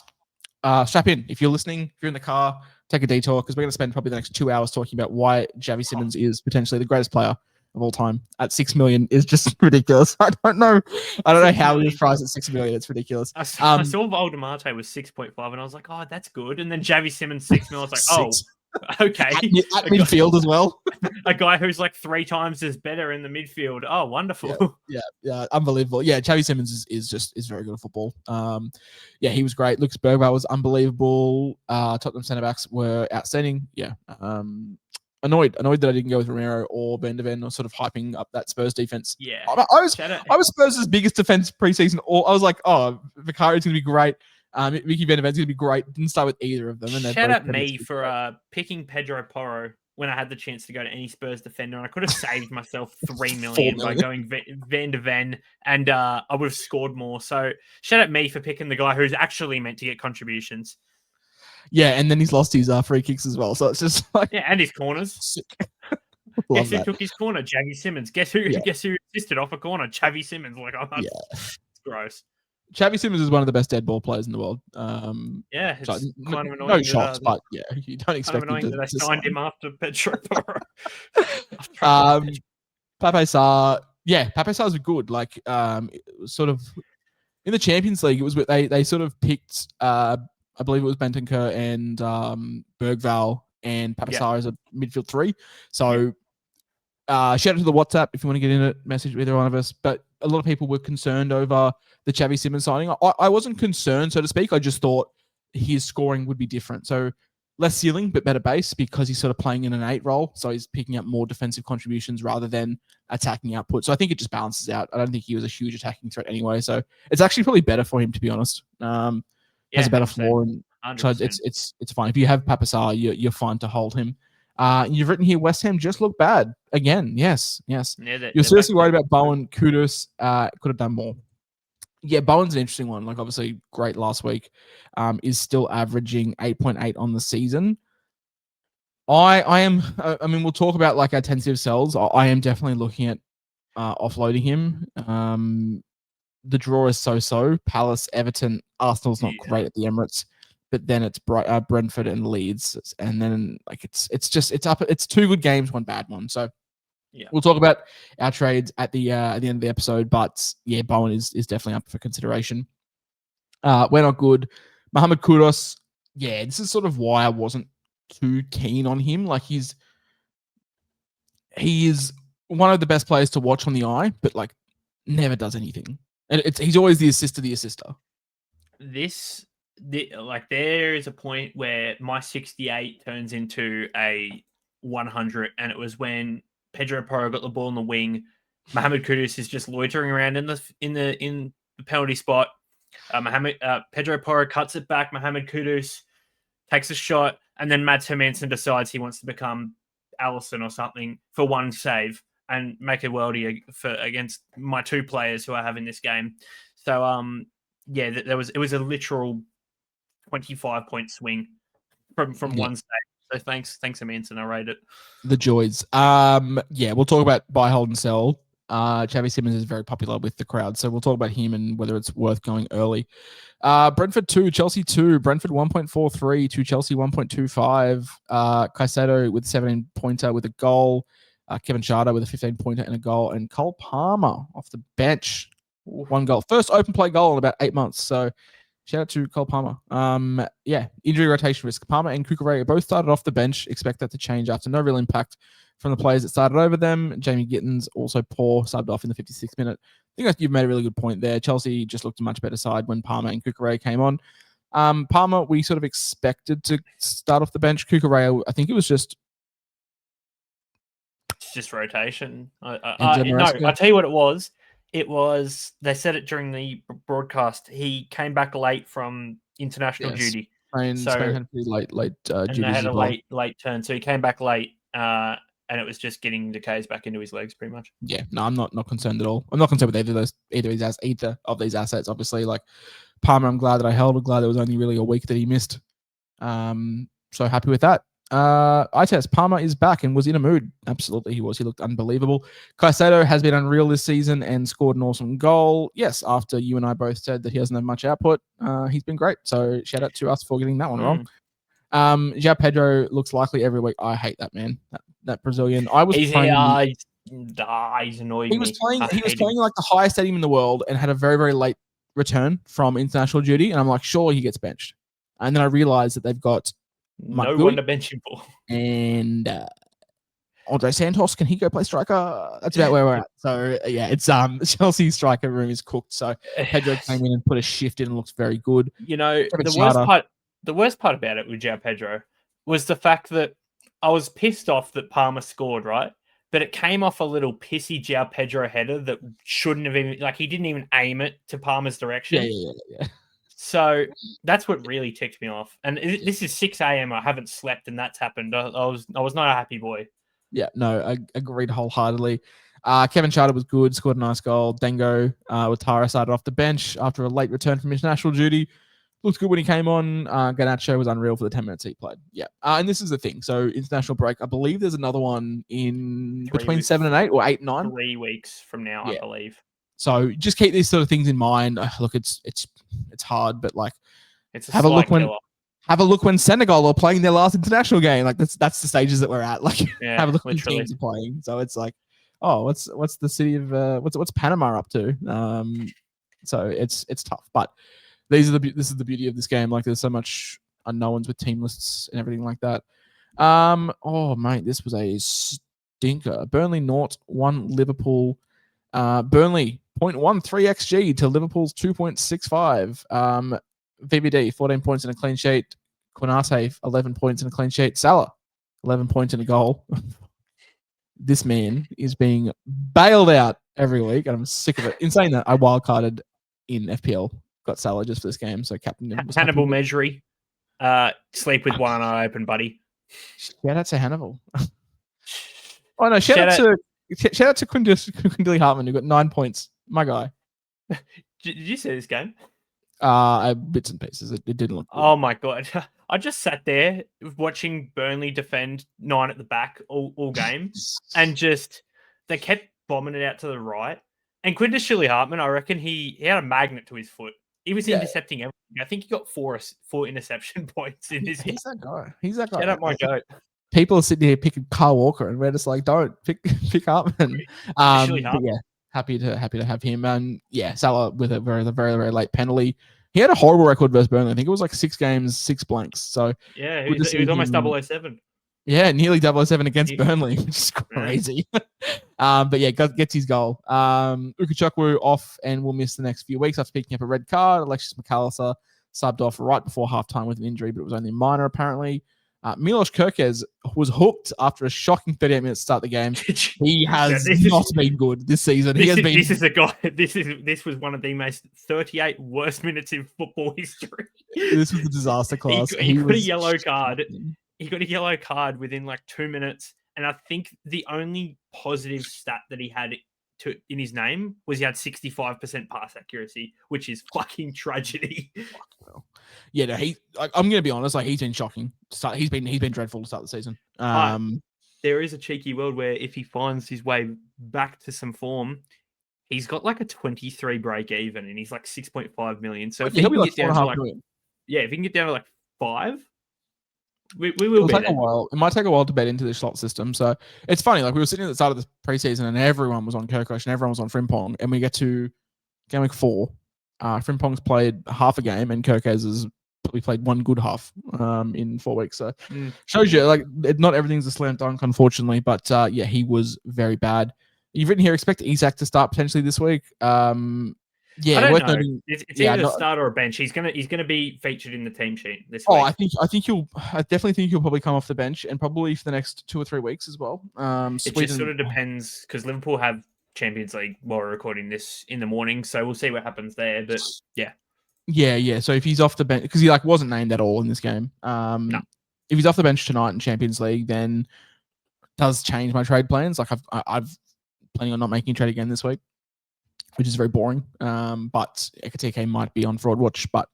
strap in. If you're listening, if you're in the car, take a detour because we're going to spend probably the next 2 hours talking about why Xavi Simons is potentially the greatest player of all time at 6 million is just ridiculous. I don't know how he was priced at 6 million. It's ridiculous. I saw Voldemarte was 6.5 and I was like, oh, that's good. And then Xavi Simons 6 million. I was like, oh, okay. At midfield as well. A guy who's like 3 times as better in the midfield. Oh, wonderful. Yeah, unbelievable. Yeah, Xavi Simons is very good at football. He was great. Lucas Bergvall was unbelievable. Tottenham centre backs were outstanding. Yeah. Annoyed that I didn't go with Romero or Van de Ven or sort of hyping up that Spurs defense. Yeah. I was Spurs' biggest defense preseason. I was like, oh, Vicari's going to be great. Mickey Van de Ven's going to be great. Didn't start with either of them. And shout out me for picking Pedro Porro when I had the chance to go to any Spurs defender. And I could have saved myself 3 million by going Van de Ven, and I would have scored more. So shout out me for picking the guy who's actually meant to get contributions. Yeah, and then he's lost his free kicks as well. So it's just like and his corners. Guess who took his corner? Xavi Simons. Guess who assisted off a corner? Xavi Simons. Like, it's gross. Xavi Simons is one of the best dead ball players in the world. It's kind of annoying. No shots, but yeah, you don't expect him to. They signed him after Pedro Porro. Pape Sarr. Yeah, Pape Sarr was good. Like, sort of in the Champions League, it was they sort of picked. I believe it was Bentancur and Bergvall and Pape Sarr as a midfield 3. So shout out to the WhatsApp if you want to get in it, message either one of us. But a lot of people were concerned over the Xavi Simons signing. I wasn't concerned, so to speak. I just thought his scoring would be different. So less ceiling, but better base because he's sort of playing in an 8 role. So he's picking up more defensive contributions rather than attacking output. So I think it just balances out. I don't think he was a huge attacking threat anyway. So it's actually probably better for him, to be honest. Has a better floor, and 100%. So it's fine. If you have Pape Sarr, you're fine to hold him. You've written here, West Ham just look bad again. Yes. Yeah, you're seriously worried about Bowen. Kudos could have done more. Yeah, Bowen's an interesting one. Like, obviously, great last week. Is still averaging 8.8 on the season. I am. I mean, we'll talk about like our tentative sells. I am definitely looking at offloading him. The draw is so. Palace, Everton, Arsenal's not great at the Emirates, but then it's Brentford and Leeds, and then like it's 2 good games, 1 bad one. So we'll talk about our trades at the end of the episode. But yeah, Bowen is definitely up for consideration. We're not good. Mohamed Kudus, yeah, this is sort of why I wasn't too keen on him. Like he is one of the best players to watch on the eye, but like never does anything. And he's always the assist to the assister. There is a point where my 68 turns into a 100, and it was when Pedro Porro got the ball in the wing. Mohamed Kudus is just loitering around in the penalty spot. Pedro Porro cuts it back. Mohamed Kudus takes a shot, and then Mads Hermansen decides he wants to become Allison or something for one save and make a worldie against my two players who I have in this game. So it was a literal 25-point swing from one stage. So thanks, Hermansen. I rate it. The joys. We'll talk about buy, hold, and sell. Xavi Simons is very popular with the crowd, so we'll talk about him and whether it's worth going early. Brentford 2, Chelsea 2, Brentford 1.43 to Chelsea 1.25. Caicedo with 17-pointer with a goal. Kevin Schade with a 15-pointer and a goal, and Cole Palmer off the bench, 1 goal. First open play goal in about 8 months. So shout out to Cole Palmer. Injury rotation risk. Palmer and Cucurella both started off the bench. Expect that to change after no real impact from the players that started over them. Jamie Gittins also poor, subbed off in the 56th minute. I think you've made a really good point there. Chelsea just looked a much better side when Palmer and Cucurella came on. Palmer, we sort of expected to start off the bench. Cucurella, I think it was just... It's just rotation. No, I'll tell you what it was. It was, they said it during the broadcast, he came back late from international duty. Spain had a pretty late and duties they had as a well. late turn. So he came back late, and it was just getting decays back into his legs pretty much. Yeah, no, I'm not concerned at all. I'm not concerned with either of these assets. Obviously, like Palmer, I'm glad that I held. I'm glad it was only really a week that he missed. So happy with that. Eye test. Palmer is back and was in a mood. Absolutely, he was. He looked unbelievable. Caicedo has been unreal this season and scored an awesome goal. Yes, after you and I both said that he doesn't have much output, he's been great. So shout out to us for getting that one wrong. João Pedro looks likely every week. I hate that man. That Brazilian. He's annoying me. He was playing like the highest stadium in the world and had a very, very late return from international duty. And I'm like, surely he gets benched. And then I realized that they've got no one to bench him for. And Andre Santos, can he go play striker? That's about where we're at. So yeah, it's Chelsea striker room is cooked. So Pedro came in and put a shift in and looks very good. You know, the worst part about it with João Pedro was the fact that I was pissed off that Palmer scored, right? But it came off a little pissy João Pedro header that shouldn't have even, like, he didn't even aim it to Palmer's direction. Yeah. So that's what really ticked me off. And this is 6 a.m. I haven't slept, and that's happened. I was not a happy boy. Yeah, no, I agreed wholeheartedly. Kevin Schade was good, scored a nice goal. Dango with Tara started off the bench after a late return from international duty. Looked good when he came on. Garnacho was unreal for the 10 minutes he played. Yeah. And this is the thing. So international break, I believe there's another one in between 7 and 8 or 8 and 9. 3 weeks from now, I believe. So just keep these sort of things in mind. Look, it's hard, but like it's have a look when Senegal are playing their last international game. Like that's the stages that we're at. Like have a look when teams are playing. So it's like, oh, what's the city of what's Panama up to? So it's tough, but this is the beauty of this game. Like there's so much unknowns with team lists and everything like that. Oh mate, this was a stinker. Burnley 0-1 Liverpool. Burnley 0.13 XG to Liverpool's 2.65. VBD 14 points and a clean sheet. Konate 11 points and a clean sheet. Salah 11 points and a goal. This man is being bailed out every week, and I'm sick of it. In saying that, I wildcarded in FPL. Got Salah just for this game, so captain Hannibal Mejri. Sleep with one eye open, buddy. Shout out to Hannibal. Oh no! Shout out to Quindley Hartman, who got 9 points. My guy. Did you see this game? Bits and pieces. It didn't look good. Oh my god! I just sat there watching Burnley defend 9 at the back all game, and just they kept bombing it out to the right. And Quindley Hartman, I reckon he had a magnet to his foot. He was intercepting everything. I think he got four interception points in this game. He's that guy. Shout out my goat. People are sitting here picking Kyle Walker, and we're just like, don't pick Hartman. But yeah, happy to have him. And yeah, Salah with a very, very, very late penalty. He had a horrible record versus Burnley. I think it was like 6 games, 6 blanks. So yeah, he was almost 007. Yeah, nearly 007 against Burnley, which is crazy. But yeah, gets his goal. Ukachukwu off and will miss the next few weeks after picking up a red card. Alexis McAllister subbed off right before halftime with an injury, but it was only minor apparently. Milos Kerkez was hooked after a shocking 38 minutes to start the game. He has not been good this season. This is a guy. This was one of the most 38 worst minutes in football history. This was a disaster class. He got a yellow card. He got a yellow card within like 2 minutes, and I think the only positive stat that he had in his name was he had 65% pass accuracy, which is fucking tragedy. Yeah, no, I'm going to be honest. Like he's been shocking. He's been dreadful to start the season. There is a cheeky world where if he finds his way back to some form, he's got like a 23 break even, and he's like 6.5 million. So if he can get down to like, if he can get down to like 5, we will. It'll take a while. It might take a while to bet into the slot system. So it's funny. Like we were sitting at the start of the preseason, and everyone was on Kirkosh and everyone was on Frimpong, and we get to Gameweek 4. Frimpong's played half a game, and Kirkez has probably played one good half in 4 weeks. So shows you like not everything's a slam dunk, unfortunately. But yeah, he was very bad. You've written here, expect Isak to start potentially this week. Yeah, I don't know. It's either a start or a bench. He's gonna be featured in the team sheet this week. I definitely think he'll probably come off the bench and probably for the next 2 or 3 weeks as well. It just sort of depends because Liverpool have Champions League while we're recording this in the morning, so we'll see what happens there. But yeah. So if he's off the bench because he wasn't named at all in this game. No. If he's off the bench tonight in Champions League, then it does change my trade plans. Like I've planning on not making a trade again this week, which is very boring. But Ekatike might be on fraud watch, but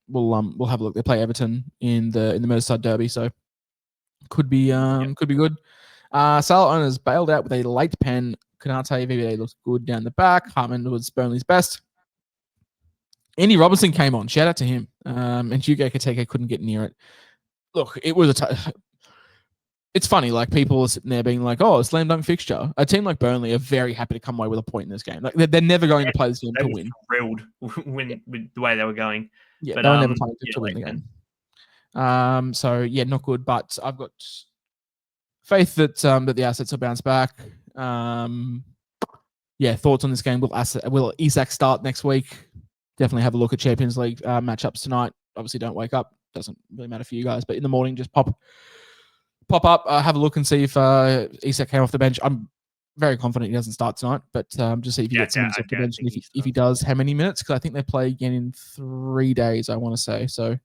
we'll have a look. They play Everton in the Merseyside derby, so could be good. Salah owners bailed out with a late pen. Konate VVA looks good down the back. Hartman was Burnley's best. Andy Robertson came on. Shout out to him. And Hugo Ekatike couldn't get near it. Look, it was it's funny, like people are sitting there being like, "Oh, a slam dunk fixture." A team like Burnley are very happy to come away with a point in this game. Like they're never going to play this game to win. Thrilled with the way they were going. Yeah, but they were never playing to win the game. So yeah, not good. But I've got faith that the assets will bounce back. Yeah, thoughts on this game? Will Isak start next week? Definitely have a look at Champions League matchups tonight. Obviously, don't wake up. Doesn't really matter for you guys, but in the morning, just pop up, have a look and see if Isak came off the bench. I'm very confident he doesn't start tonight, but just see if he gets some minutes off the bench. And if he does, how many minutes? Because I think they play again in 3 days, I want to say. So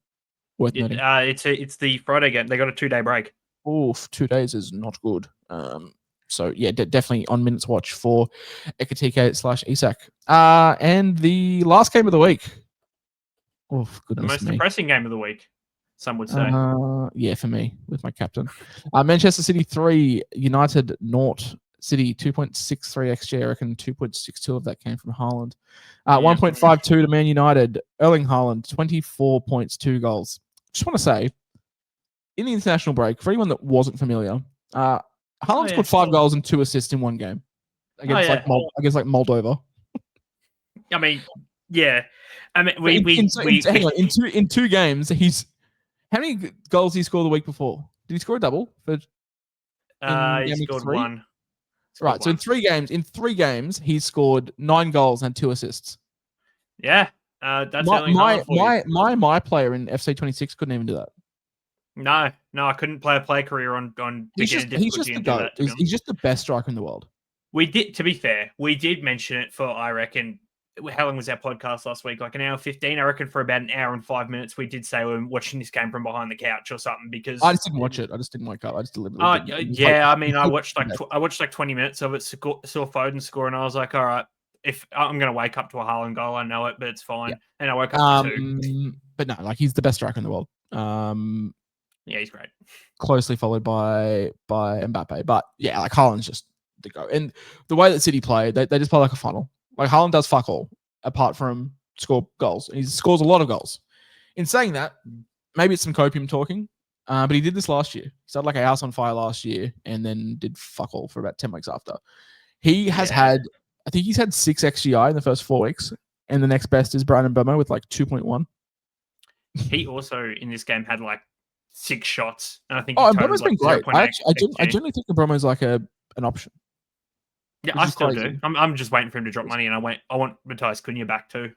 worth noting. It's the Friday game. They got a 2-day break. Oof, 2 days is not good. So yeah, definitely on minutes watch for Ekatike / Isak. And the last game of the week. Oh, goodness me. The most depressing game of the week, some would say. Yeah, for me, with my captain. Manchester City 3, United 0. City 2.63 XG. I reckon 2.62 of that came from Haaland. 1.52 to Man United. Erling Haaland, 24 points, 2 goals. Just want to say, in the international break, for anyone that wasn't familiar, Haaland scored 5 goals and 2 assists in one game against Moldova. I mean, yeah. I mean, hang on, in 2 games, how many goals did he score the week before? Did he score a double? He scored 1. Right, so in 3 games, he's scored 9 goals and 2 assists. Yeah, that's my player in FC 26 couldn't even do that. No, I couldn't play a play career on. He's just the GOAT. He's just the best striker in the world. We did, to be fair, we did mention it for, I reckon, how long was our podcast last week? Like an hour 15, I reckon. For about an hour and 5 minutes, we did say we were watching this game from behind the couch or something because I just didn't watch it. I just didn't wake up. I just deliberately. I mean, I watched like 20 minutes of it. Saw Foden score, and I was like, all right, if I'm going to wake up to a Haaland goal, I know it, but it's fine. Yeah. And I woke up to 2. But no, like he's the best striker in the world. Yeah, he's great. Closely followed by Mbappe, but yeah, like Haaland's just the go. And the way that City play, they just play like a funnel. Like Haaland does fuck all apart from score goals. And he scores a lot of goals. In saying that, maybe it's some copium talking, but he did this last year. He started like a house on fire last year and then did fuck all for about 10 weeks after. He has had, I think he's had 6 XGI in the first 4 weeks, and the next best is Brian Mbeumo with like 2.1. He also in this game had like 6 shots, and I think he Oh, and totaled Bromo's like been great. 0.8 I XG. generally think that Bromo's like an option. Yeah, Which I is still crazy. do. I'm just waiting for him to drop money, and I want Matthias Cunha back too.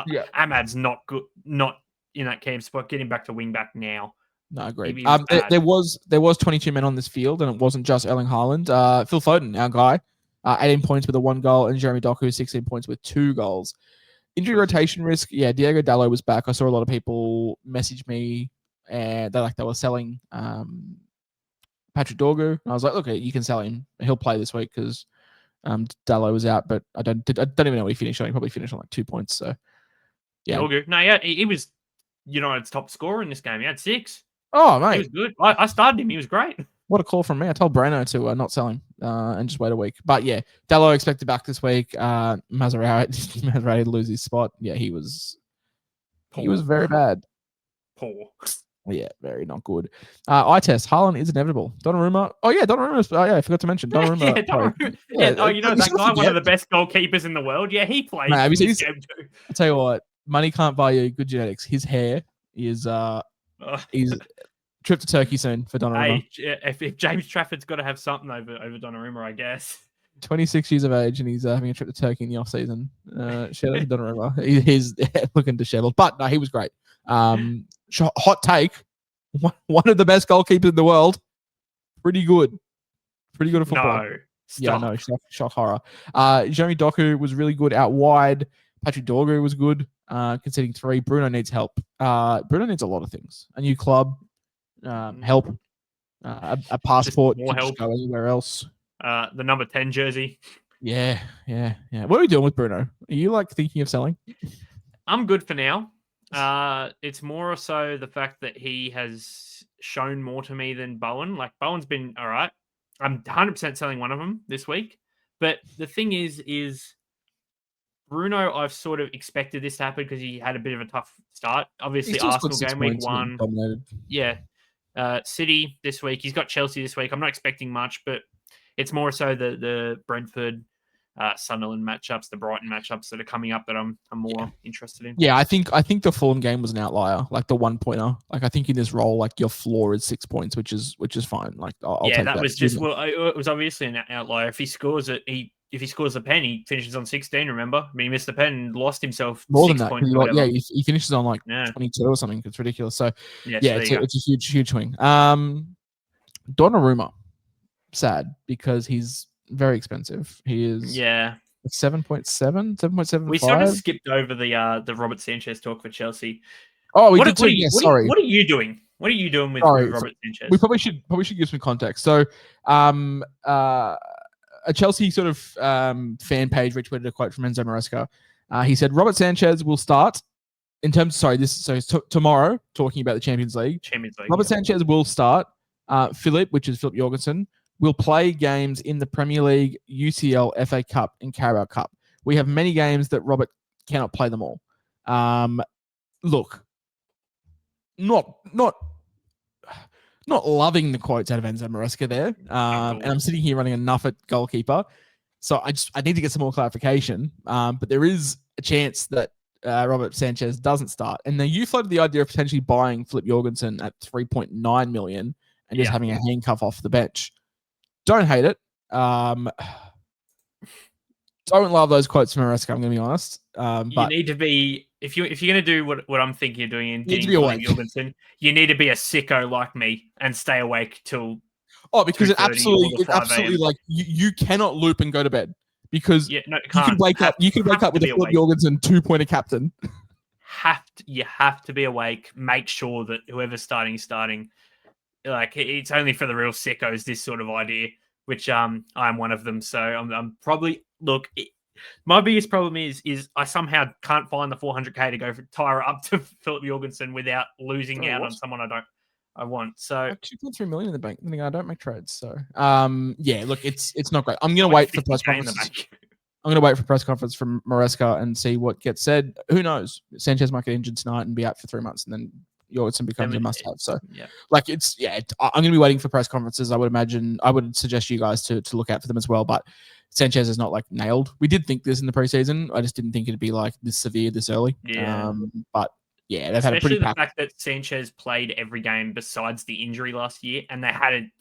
Yeah. Ahmad's not good, not in that camp spot. Get him back to wing back now. No, agreed. He was bad. There was 22 men on this field, and it wasn't just Erling Haaland. Phil Foden, our guy, 18 points with a 1 goal, and Jeremy Doku 16 points with 2 goals. Injury rotation risk, yeah. Diego Dallo was back. I saw a lot of people message me, and they were selling Patrick Dorgu. And I was like, look, you can sell him. He'll play this week because Dallo was out, but I don't even know what he finished on. He probably finished on like 2 points. So yeah, Dorgu. No, yeah, he was United's top scorer in this game. He had 6. Oh, He mate. was good. I started him. He was great. What a call from me. I told Breno to not sell him and just wait a week. But yeah, Dallo expected back this week. Mazraoui lose his spot. Yeah, he was very bad. Poor. Yeah, very not good. Eye test. Haaland is inevitable. Donnarumma. Oh yeah, Donnarumma. Oh yeah, I forgot to mention Donnarumma. Yeah, Donnarumma. Yeah, that guy, one of the best goalkeepers in the world. Yeah, he played in this game too. I'll tell you what, money can't buy you good genetics. His hair is he's trip to Turkey soon for Donnarumma. Hey, if James Trafford's got to have something over Donnarumma, I guess. 26 years of age, and he's having a trip to Turkey in the off season. Shout out to Donnarumma. He's looking disheveled, but no, he was great. Hot take: one of the best goalkeepers in the world. Pretty good at football. No, yeah, no, shock horror. Jeremy Doku was really good out wide. Patrick Dorgu was good, conceding 3. Bruno needs help. Bruno needs a lot of things: a new club, help, a passport, more help. Go anywhere else. The number 10 jersey. Yeah. What are we doing with Bruno? Are you like thinking of selling? I'm good for now. It's more so the fact that he has shown more to me than Bowen. Like Bowen's been all right. I'm 100% selling one of them this week. But the thing is Bruno, I've sort of expected this to happen because he had a bit of a tough start. Obviously, Arsenal game week 1. Yeah. City this week. He's got Chelsea this week. I'm not expecting much, but it's more so the Brentford, Sunderland matchups, the Brighton matchups that are coming up that I'm more interested in. Yeah, I think the Fulham game was an outlier, like the 1-pointer. Like I think in this role, like your floor is 6 points, which is fine. Like I'll take that. Was just it was obviously an outlier. If he scores it, if he scores a pen, he finishes on 16. Remember, I mean, he missed the pen and lost himself more 6 than that. points. Yeah, he finishes on like 22 or something. It's ridiculous. So it's a huge swing. Donnarumma, sad because he's very expensive. He is 7.7. We sort of skipped over the Robert Sanchez talk for Chelsea. Oh, we did too. Yes, sorry. What are you doing? What are you doing with Robert Sanchez? We probably should give some context. So, a Chelsea sort of fan page retweeted a quote from Enzo Maresca. He said Robert Sanchez will start in terms. Sorry, tomorrow talking about the Champions League. Robert Sanchez will start. Philip Jorgensen, will play games in the Premier League, UCL, FA Cup, and Carabao Cup. We have many games that Robert cannot play them all. Look, not loving the quotes out of Enzo Maresca there. And I'm sitting here running enough at goalkeeper. So I need to get some more clarification. But there is a chance that Robert Sanchez doesn't start. And then you floated the idea of potentially buying Philip Jorgensen at 3.9 million and just having a handcuff off the bench. Don't hate it. Don't love those quotes from Maresca, I'm going to be honest. But you need to be, if you're going to do what I'm thinking you're doing in getting Jorgensen, you need to be a sicko like me and stay awake till. Oh, because it absolutely like you cannot loop and go to bed because you can wake up with a Philip Jorgensen 2-pointer captain. You have to be awake. Make sure that whoever's starting is starting. Like it's only for the real sickos, this sort of idea, which I'm one of them. So I'm probably my biggest problem is I somehow can't find the 400k to go for Tyra up to Philip Jorgensen without losing out on someone I want. So 2.3 million in the bank. I don't make trades. So look, it's not great. I'm gonna wait for press conference. I'm gonna wait for press conference from Maresca and see what gets said. Who knows? Sanchez might get injured tonight and be out for 3 months, and then Jorgensen becomes a must-have. So, I'm going to be waiting for press conferences. I would imagine. I would suggest you guys to look out for them as well. But Sanchez is not like nailed. We did think this in the preseason. I just didn't think it'd be like this severe this early. Yeah. But Yeah, they've had a pretty Especially the packed. fact that Sanchez played every game besides the injury last year, and they had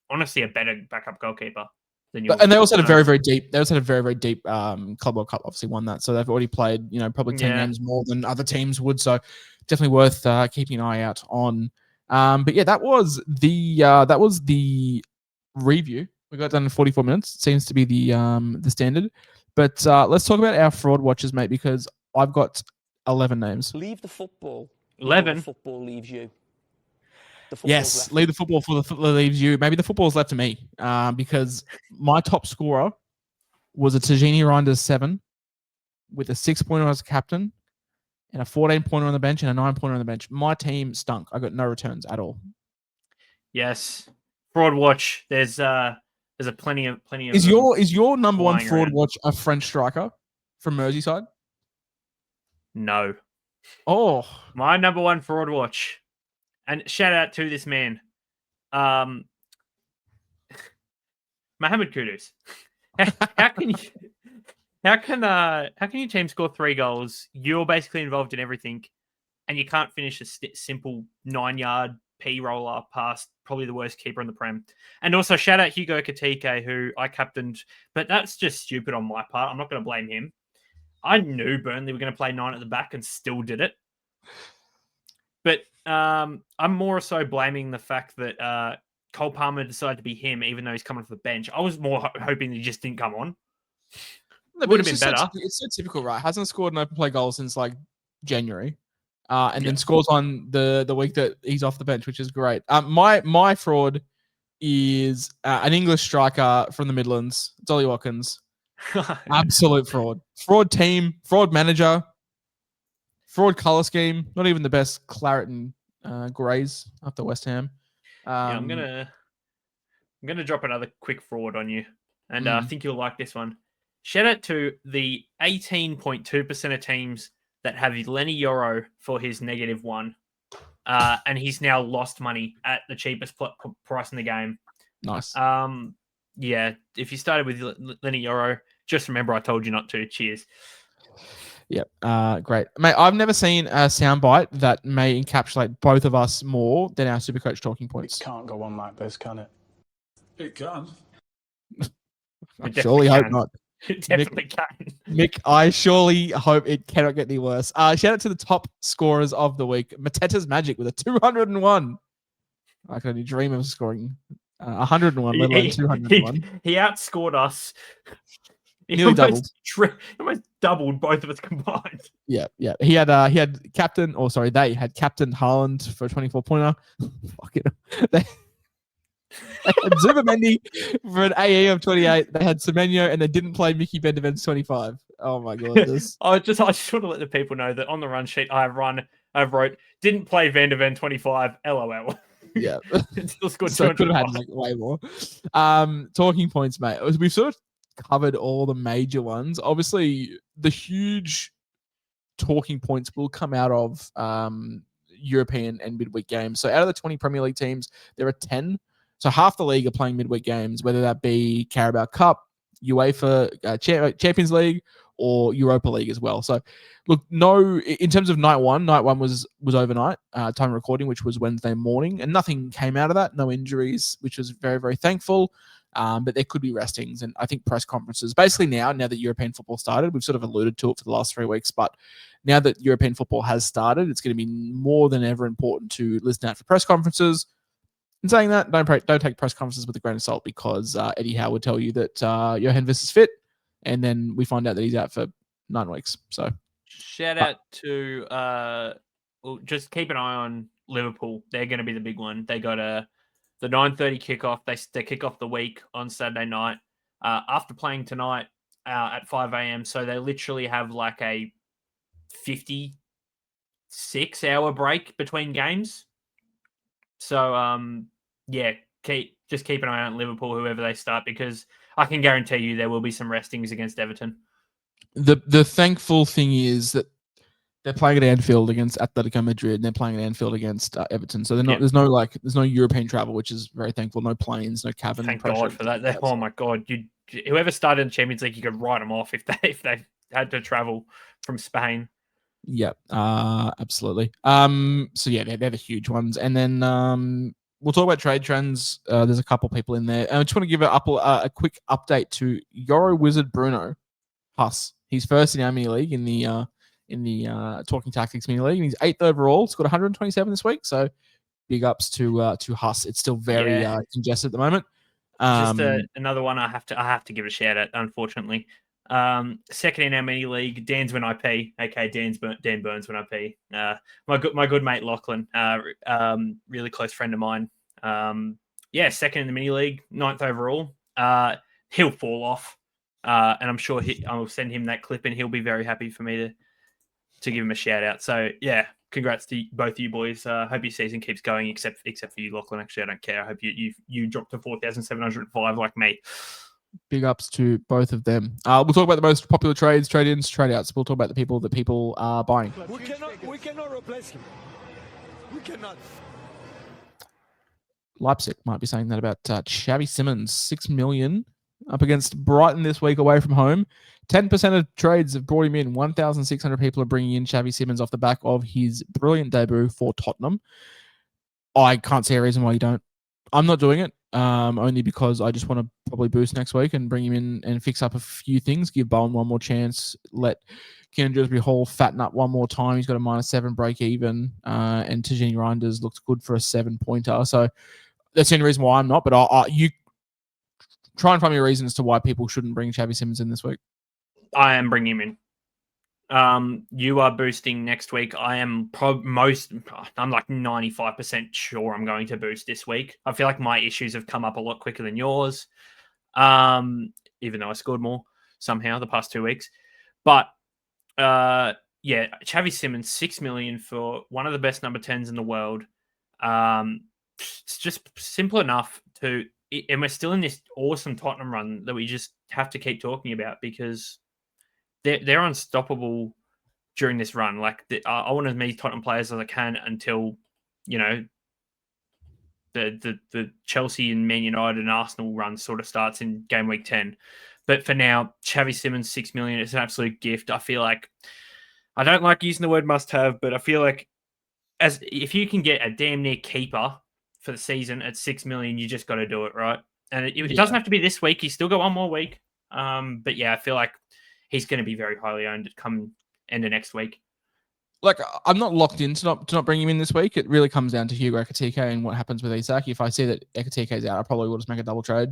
honestly a better backup goalkeeper than yours. And they also had a very, very deep. They also had a very, very deep Club World Cup. Obviously, won that, so they've already played, probably 10 games more than other teams would. So definitely worth keeping an eye out on. But yeah, that was the review. We got done in 44 minutes. It seems to be the standard. But let's talk about our fraud watches, mate, because I've got 11 names. Leave the football. 11. The football leaves you. Yes, leave the football for the football leaves you. Maybe the football's left to me because my top scorer was a Tajini Reinders 7 with a 6-pointer as a captain and a 14-pointer on the bench and a 9-pointer on the bench. My team stunk. I got no returns at all. Yes, fraud watch. There's a plenty of. Is your number one fraud around. watch a French striker from Merseyside? No. Oh, My number one fraud watch, and shout out to this man, Mohamed Kudus. How can your team score 3 goals? You're basically involved in everything, and you can't finish a simple 9-yard P roller past probably the worst keeper in the Prem. And also shout out Hugo Katike, who I captained, but that's just stupid on my part. I'm not going to blame him. I knew Burnley were going to play 9 at the back and still did it. But I'm more so blaming the fact that Cole Palmer decided to be him, even though he's coming off the bench. I was more hoping he just didn't come on. no, Would have been better. It's so typical, right? Hasn't scored an open play goal since like January, and then scores on the week that he's off the bench, which is great. My fraud is an English striker from the Midlands, Dolly Watkins. Absolute fraud. Fraud team, fraud manager, fraud color scheme. Not even the best claret and greys after West Ham. I'm gonna drop another quick fraud on you, and I think you'll like this one. Shout out to the 18.2% of teams that have Lenny Yoro for his -1, and he's now lost money at the cheapest price in the game. Nice. Yeah, if you started with Lenny Yoro, just remember I told you not to. Cheers. Yep. Great. Mate, I've never seen a soundbite that may encapsulate both of us more than our Supercoach talking points. It can't go on like this, can it? It can. I surely hope not. It definitely can. Nick, I surely hope it cannot get any worse. Shout out to the top scorers of the week. Mateta's Magic with a 201. I can only dream of scoring 101, let alone 201. He outscored us. Nearly doubled. Almost doubled both of us combined. Yeah. He had captain, or sorry, they had captain Haaland for a 24-pointer. Fucking they had Zubamendi for an AE of 28. They had Semenyo, and they didn't play Mickey Bendeven's 25. Oh my god! I just want to let the people know that on the run sheet I wrote didn't play Van de Ven 25. LOL. Yeah, still scored so 200. could have had like way more. Talking points, mate. We've sort of covered all the major ones. Obviously, the huge talking points will come out of European and midweek games. So out of the 20 Premier League teams, there are 10. So half the league are playing midweek games, whether that be Carabao Cup, UEFA Champions League, or Europa League as well. So look, in terms of night one was overnight, time of recording, which was Wednesday morning, and nothing came out of that. No injuries, which was very, very thankful. But there could be restings, and I think press conferences. Basically now that European football started, we've sort of alluded to it for the last 3 weeks, but now that European football has started, it's going to be more than ever important to listen out for press conferences. In saying that, don't take press conferences with a grain of salt, because Eddie Howe would tell you that Johan Vis is fit, and then we find out that he's out for 9 weeks. So shout out to just keep an eye on Liverpool. They're going to be the big one. They got the 9:30 kickoff. They kick off the week on Saturday night after playing tonight at 5 a.m. So they literally have like a 56-hour break between games. So just keep an eye on Liverpool, whoever they start, because I can guarantee you there will be some restings against Everton. The thankful thing is that they're playing at Anfield against Atletico Madrid, and they're playing at Anfield against Everton. So they're not. There's no European travel, which is very thankful. No planes, no cabin. Thank God for that. Oh my God! Whoever started in the Champions League, you could write them off if they had to travel from Spain. Yeah, absolutely. So yeah, they're the huge ones. And then we'll talk about trade trends. There's a couple people in there. And I just want to give a quick update to Euro Wizard Bruno Huss. He's first in our mini league in the Talking Tactics mini league, and he's 8th overall. He's got 127 this week. So big ups to Huss. It's still very congested at the moment. Just another one I have to give a shout out, unfortunately. Second in our mini league, Dan's when I pee, aka Dan Burns when I pee. My good mate Lachlan, really close friend of mine. Second in the mini league, 9th overall. He'll fall off, and I'm sure I'll send him that clip, and he'll be very happy for me to give him a shout out. So yeah, congrats to both you boys. Hope your season keeps going, except for you, Lachlan. Actually, I don't care. I hope you dropped to 4,705 like me. Big ups to both of them. We'll talk about the most popular trades, trade-ins, trade-outs. We'll talk about the people are buying. We cannot replace him. We cannot. Leipzig might be saying that about Xavi Simons, 6 million up against Brighton this week away from home. 10% of trades have brought him in. 1,600 people are bringing in Xavi Simons off the back of his brilliant debut for Tottenham. I can't see a reason why you don't. I'm not doing it, only because I just want to probably boost next week and bring him in and fix up a few things, give Bowen one more chance, let Keenan Dewsbury Hall fatten up one more time. He's got a -7 break even, and Tijani Reinders looked good for a 7-pointer. So that's the only reason why I'm not, but you try and find me a reason as to why people shouldn't bring Xavi Simons in this week. I am bringing him in. You are boosting next week. I am I'm like 95% sure I'm going to boost this week. I feel like my issues have come up a lot quicker than yours. Even though I scored more somehow the past 2 weeks. But Xavi Simons, 6 million for one of the best number 10s in the world. It's just simple enough and we're still in this awesome Tottenham run that we just have to keep talking about because they're unstoppable during this run. Like I want as many Tottenham players as I can until the Chelsea and Man United and Arsenal run sort of starts in game week 10. But for now, Xavi Simons, 6 million, it's an absolute gift. I feel like I don't like using the word must have, but I feel like if you can get a damn near keeper for the season at 6 million, you just got to do it, right? And it doesn't have to be this week. He's still got one more week. But yeah, I feel like he's going to be very highly owned come end of next week. Like, I'm not locked in to not bring him in this week. It really comes down to Hugo Ekitike and what happens with Isak. If I see that Ekitike's out, I probably will just make a double trade.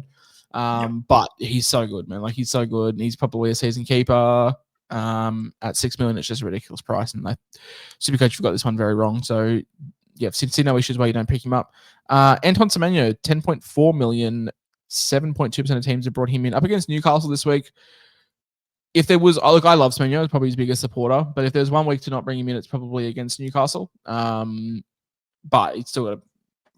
But he's so good, man. Like, he's so good. And he's probably a season keeper. At 6 million, it's just a ridiculous price. And Supercoach, you've got this one very wrong. So, yeah, I've seen no issues why you don't pick him up. Anton Semenyo, 10.4 million, 7.2% of teams have brought him in up against Newcastle this week. If there was, I love Semenyo, probably his biggest supporter, but if there's 1 week to not bring him in, it's probably against Newcastle. But he's still got a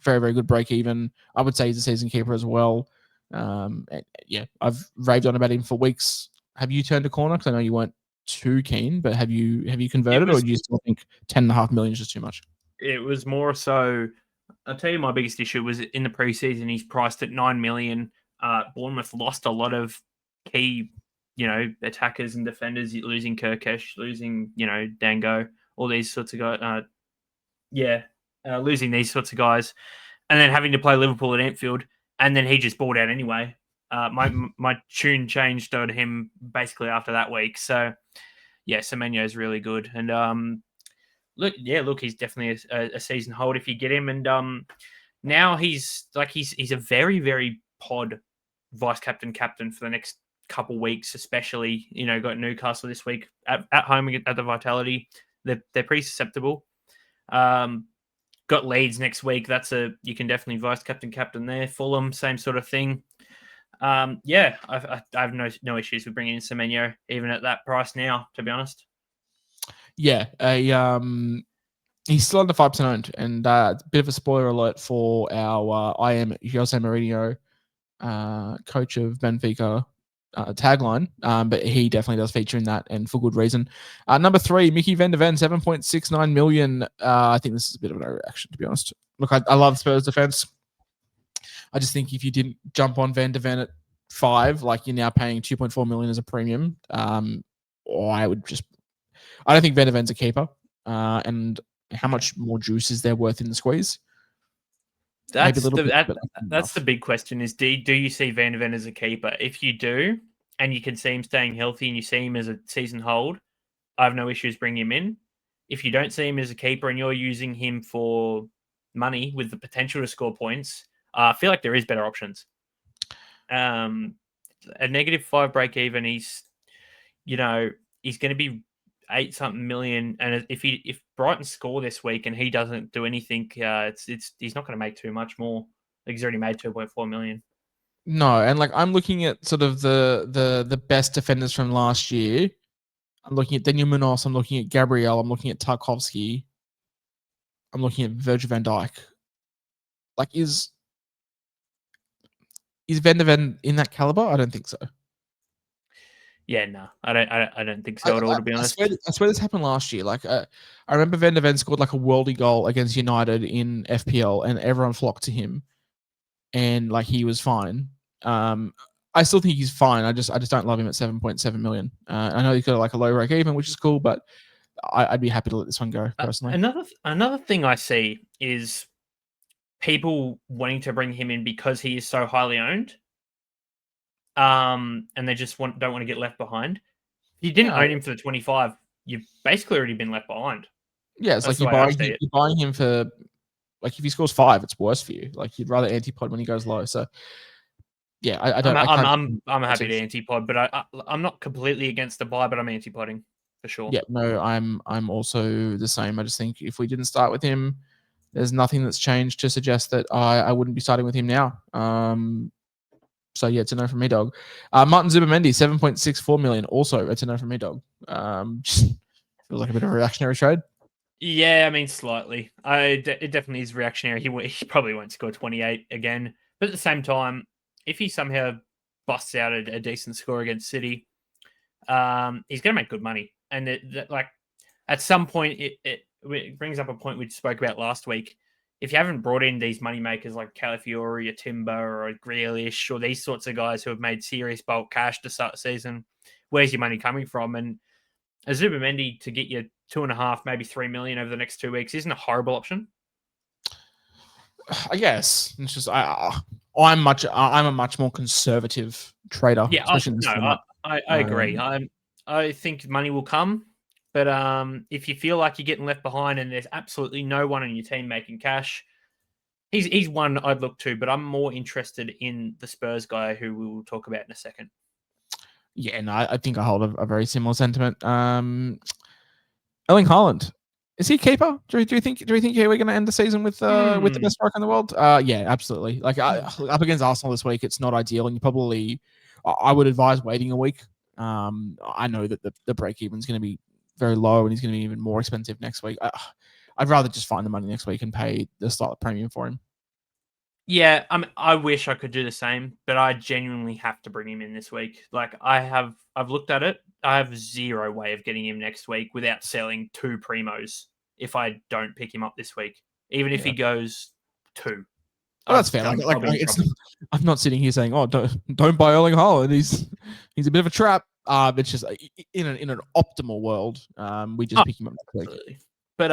very, very good break even. I would say he's a season keeper as well. I've raved on about him for weeks. Have you turned a corner? Because I know you weren't too keen, but have you converted, or do you still think 10.5 million is just too much? It was more so. I'll tell you, my biggest issue was in the preseason. He's priced at 9 million. Bournemouth lost a lot of key, attackers and defenders, losing Kirkesh, losing, Dango, all these sorts of guys. Losing these sorts of guys, and then having to play Liverpool at Anfield, and then he just balled out anyway. My tune changed on him basically after that week. So, yeah, Semenyo is really good, and look, he's definitely a season hold if you get him, and now he's a very, very pod vice captain for the next couple weeks, especially. Got Newcastle this week at home at the Vitality. They're pretty susceptible. Got Leeds next week. You can definitely vice captain there. Fulham, same sort of thing. I have no issues with bringing in Semenyo even at that price now, to be honest. Yeah, he's still under 5% owned, and a bit of a spoiler alert for our I am Jose Mourinho, coach of Benfica tagline, but he definitely does feature in that, and for good reason. Number 3, Mickey van de Ven, 7.69 million. I think this is a bit of an overreaction, to be honest. Look, I love Spurs defense. I just think if you didn't jump on Van de Ven at 5, like you're now paying 2.4 million as a premium, I don't think Van de Ven's a keeper. And how much more juice is there worth in the squeeze? Maybe a That's little the bit, that, but not that's the enough. big question: is do you see Van de Ven as a keeper? If you do, and you can see him staying healthy, and you see him as a season hold, I have no issues bringing him in. If you don't see him as a keeper and you're using him for money with the potential to score points, I feel like there is better options. A -5 break even. He's going to be 8 something million, and if Brighton score this week and he doesn't do anything, he's not going to make too much more. Like he's already made 2.4 million. No, and like I'm looking at sort of the best defenders from last year. I'm looking at Daniel Munoz. I'm looking at Gabriel. I'm looking at Tarkovsky. I'm looking at Virgil van Dijk. Like, is Van de Ven in that caliber? I don't think so. Yeah, no, I don't think so at all. To be honest, I swear this happened last year. Like, I remember Van de Ven scored like a worldie goal against United in FPL, and everyone flocked to him, and like he was fine. I still think he's fine. I just don't love him at 7.7 million. I know he's got like a low break even, which is cool, but I'd be happy to let this one go personally. Another thing I see is people wanting to bring him in because he is so highly owned. And they just don't want to get left behind. If you didn't own him for the 25, you've basically already been left behind. Yeah, it's That's like the you're buying him for, like, if he scores 5, it's worse for you. Like, you'd rather antipod when he goes low. So yeah, I don't. I'm happy to antipod, but I'm not completely against the buy, but I'm antipodding for sure. Yeah, no, I'm also the same. I just think if we didn't start with him, there's nothing that's changed to suggest that I wouldn't be starting with him now. So yeah, it's a no from me, dog. Martin Zubimendi, 7.64 million. Also, it's a no from me, dog. Just feels like a bit of a reactionary trade. Yeah, I mean, slightly. It definitely is reactionary. He probably won't score 28 again. But at the same time, if he somehow busts out a decent score against City, he's going to make good money. And like at some point, it brings up a point we spoke about last week. If you haven't brought in these money makers like Calafiori, or Timber, or a Grealish, or these sorts of guys who have made serious bulk cash to start the season, where's your money coming from? And a Zubimendi to get you 2.5, maybe 3 million over the next 2 weeks isn't a horrible option. I guess it's just I'm a much more conservative trader. Yeah, especially in this format. I agree. I think money will come, but if you feel like you're getting left behind and there's absolutely no one on your team making cash, he's one I'd look to. But I'm more interested in the Spurs guy who we will talk about in a second. Yeah, no, I think I hold a very similar sentiment. Erling Haaland. Is he a keeper? Do you think we're going to end the season with the best striker in the world? Yeah, absolutely. Like up against Arsenal this week, it's not ideal, and I would advise waiting a week. I know that the break even is going to be very low, and he's going to be even more expensive next week. I'd rather just find the money next week and pay the slight premium for him. Yeah, I wish I could do the same, but I genuinely have to bring him in this week. Like I've looked at it. I have zero way of getting him next week without selling 2 primos if I don't pick him up this week. Even if he goes 2. Oh, that's fair. I'm not sitting here saying, "Oh, don't buy Erling Haaland. He's a bit of a trap." It's just in an optimal world, we just pick him up next week. But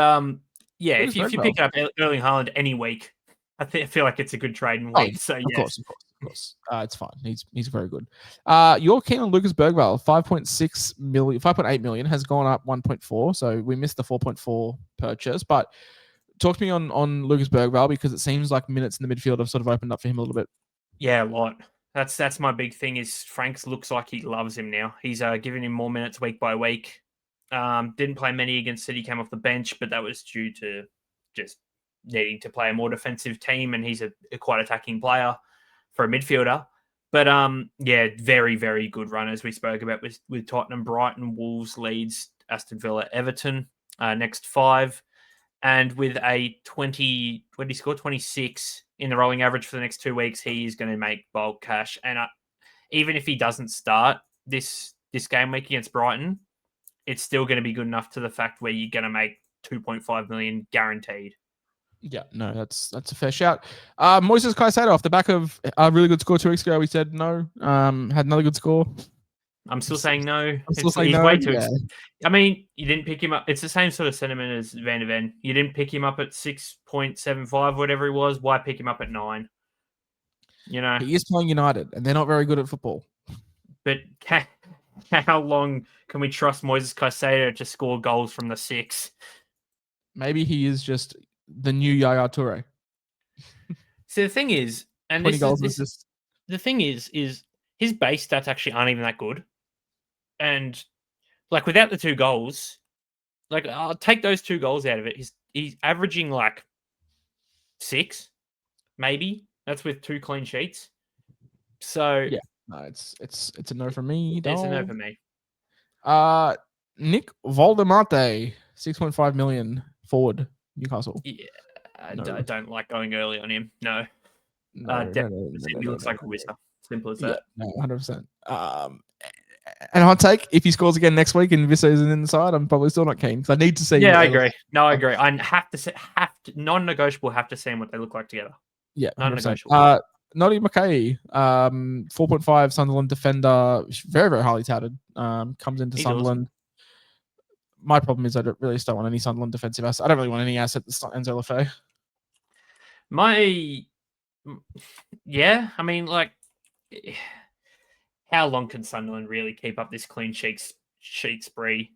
yeah, if you pick up Erling Haaland any week, I feel like it's a good trade and week. So yes. Of course. It's fine. He's very good. You're keen on Lucas Bergvall, 5.8 million has gone up 1.4. So we missed the 4.4 purchase. But talk to me on Lucas Bergvall, because it seems like minutes in the midfield have sort of opened up for him a little bit. Yeah, a lot. That's my big thing. Is Franks looks like he loves him now. He's giving him more minutes week by week. Didn't play many against City, came off the bench, but that was due to just needing to play a more defensive team, and he's a quite attacking player for a midfielder. But yeah, very, very good run, as we spoke about with Tottenham, Brighton, Wolves, Leeds, Aston Villa, Everton, next 5. And with a 20 score, 26 in the rolling average for the next 2 weeks, he is going to make bulk cash. And even if he doesn't start this game week against Brighton, it's still going to be good enough to the fact where you're going to make 2.5 million guaranteed. Yeah, no, that's a fair shout. Moises Caicedo, off the back of a really good score 2 weeks ago, we said no. Had another good score. I'm still saying no. I'm still saying He's no. way too. Yeah. I mean, you didn't pick him up. It's the same sort of sentiment as Van de Ven. You didn't pick him up at 6.75, whatever he was. Why pick him up at 9? You know, He is playing United, and they're not very good at football. but how long can we trust Moises Caicedo to score goals from the 6? Maybe he is just the new Yaya Toure. So the thing is, and 20 goals the thing is his base stats actually aren't even that good. And like without the 2 goals, like I'll take those 2 goals out of it. He's averaging like 6, maybe. That's with 2 clean sheets. So yeah, no, it's a no for me. It's a no dog. for me. Nick Voldemarte, 6.5 million forward, Newcastle. Yeah, I No. don't like going early on him. No. No, He looks like a wizard. Simple as Yeah, that. no, 100%. And hot take, if he scores again next week and Visser isn't inside, I'm probably still not keen because I need to see. Yeah, I agree. No, I agree. I non-negotiable. Have to see what they look like together. Yeah, 100%. Non-negotiable. Notty McKay, 4.5 Sunderland defender, very, very highly touted. Comes into He's Sunderland. awesome. My problem is I don't really want any Sunderland defensive asset. I don't really want any asset that's not Enzo Lefebvre. Yeah, I mean, like, how long can Sunderland really keep up this clean sheet spree?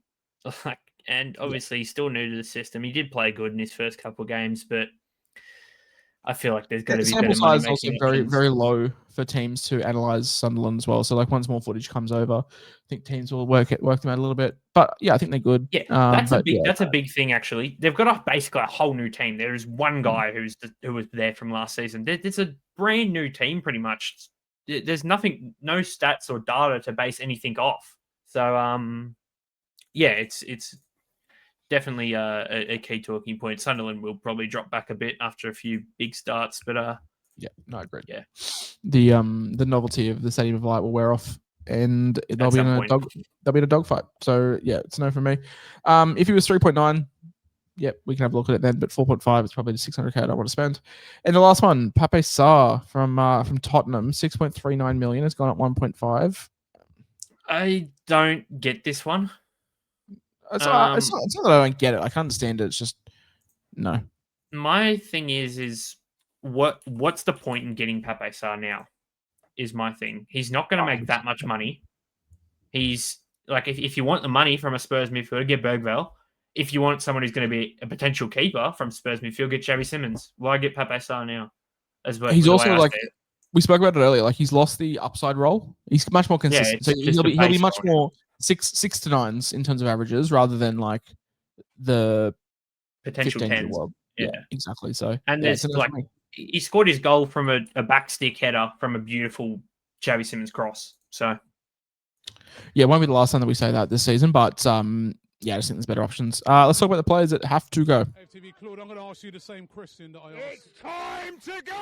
Like, and obviously he's still new to the system. He did play good in his first couple of games, but I feel like there's got to be sample better money size also making very, options. very low for teams to analyze Sunderland as well. So like once more footage comes over, I think teams will work them out a little bit. But yeah, I think they're good. Yeah, that's a big thing actually. They've got basically a whole new team. There is one guy who was there from last season. It's a brand new team pretty much. There's no stats or data to base anything off. So yeah, it's definitely a key talking point. Sunderland will probably drop back a bit after a few big starts, but yeah, no, I agree. Yeah, the novelty of the Stadium of Light will wear off, and they'll be in a dogfight. So yeah, it's no for me. If he was 3.9, yep, we can have a look at it then. But 4.5 is probably the 600k I want to spend. And the last one, Pape Sarr from Tottenham, 6.39 million. It's gone up 1.5. I don't get this one. It's not that I don't get it. I can understand it. It's just no. My thing is what's the point in getting Pape Sarr now? Is my thing. He's not going to make that much money. He's like, if you want the money from a Spurs midfielder, get Bergvall. If you want someone who's going to be a potential keeper from Spurs midfield, get Xavi Simons. Why get Pape Sarr now? He's also like, we spoke about it earlier. Like he's lost the upside role. He's much more consistent. Yeah, so he'll be much more 6 to 9s in terms of averages rather than like the potential 10s. Yeah, exactly. So and there's like he scored his goal from a back stick header from a beautiful Xavi Simons cross. So yeah, it won't be the last time that we say that this season, but yeah, I just think there's better options. Let's talk about the players that have to go. FTV Claude, I'm going to ask you the same question that I asked. It's time to go!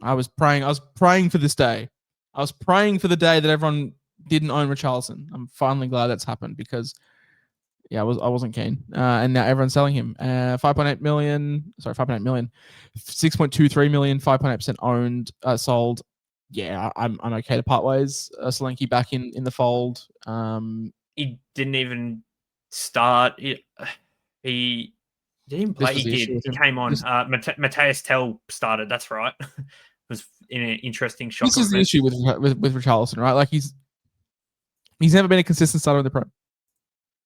I was praying for this day. I was praying for the day that everyone didn't own Richarlison. I'm finally glad that's happened because yeah, I wasn't keen. And now everyone's selling him. 5.8 million, 6.23 million, 5.8% owned, sold. Yeah, I'm okay to part ways. Solanke back in the fold. He didn't even start. He didn't play. He did. He came on. Matthias Tell started. That's right. It was in an interesting shot. This is the issue with Richarlison, right? Like he's never been a consistent starter in the Prem.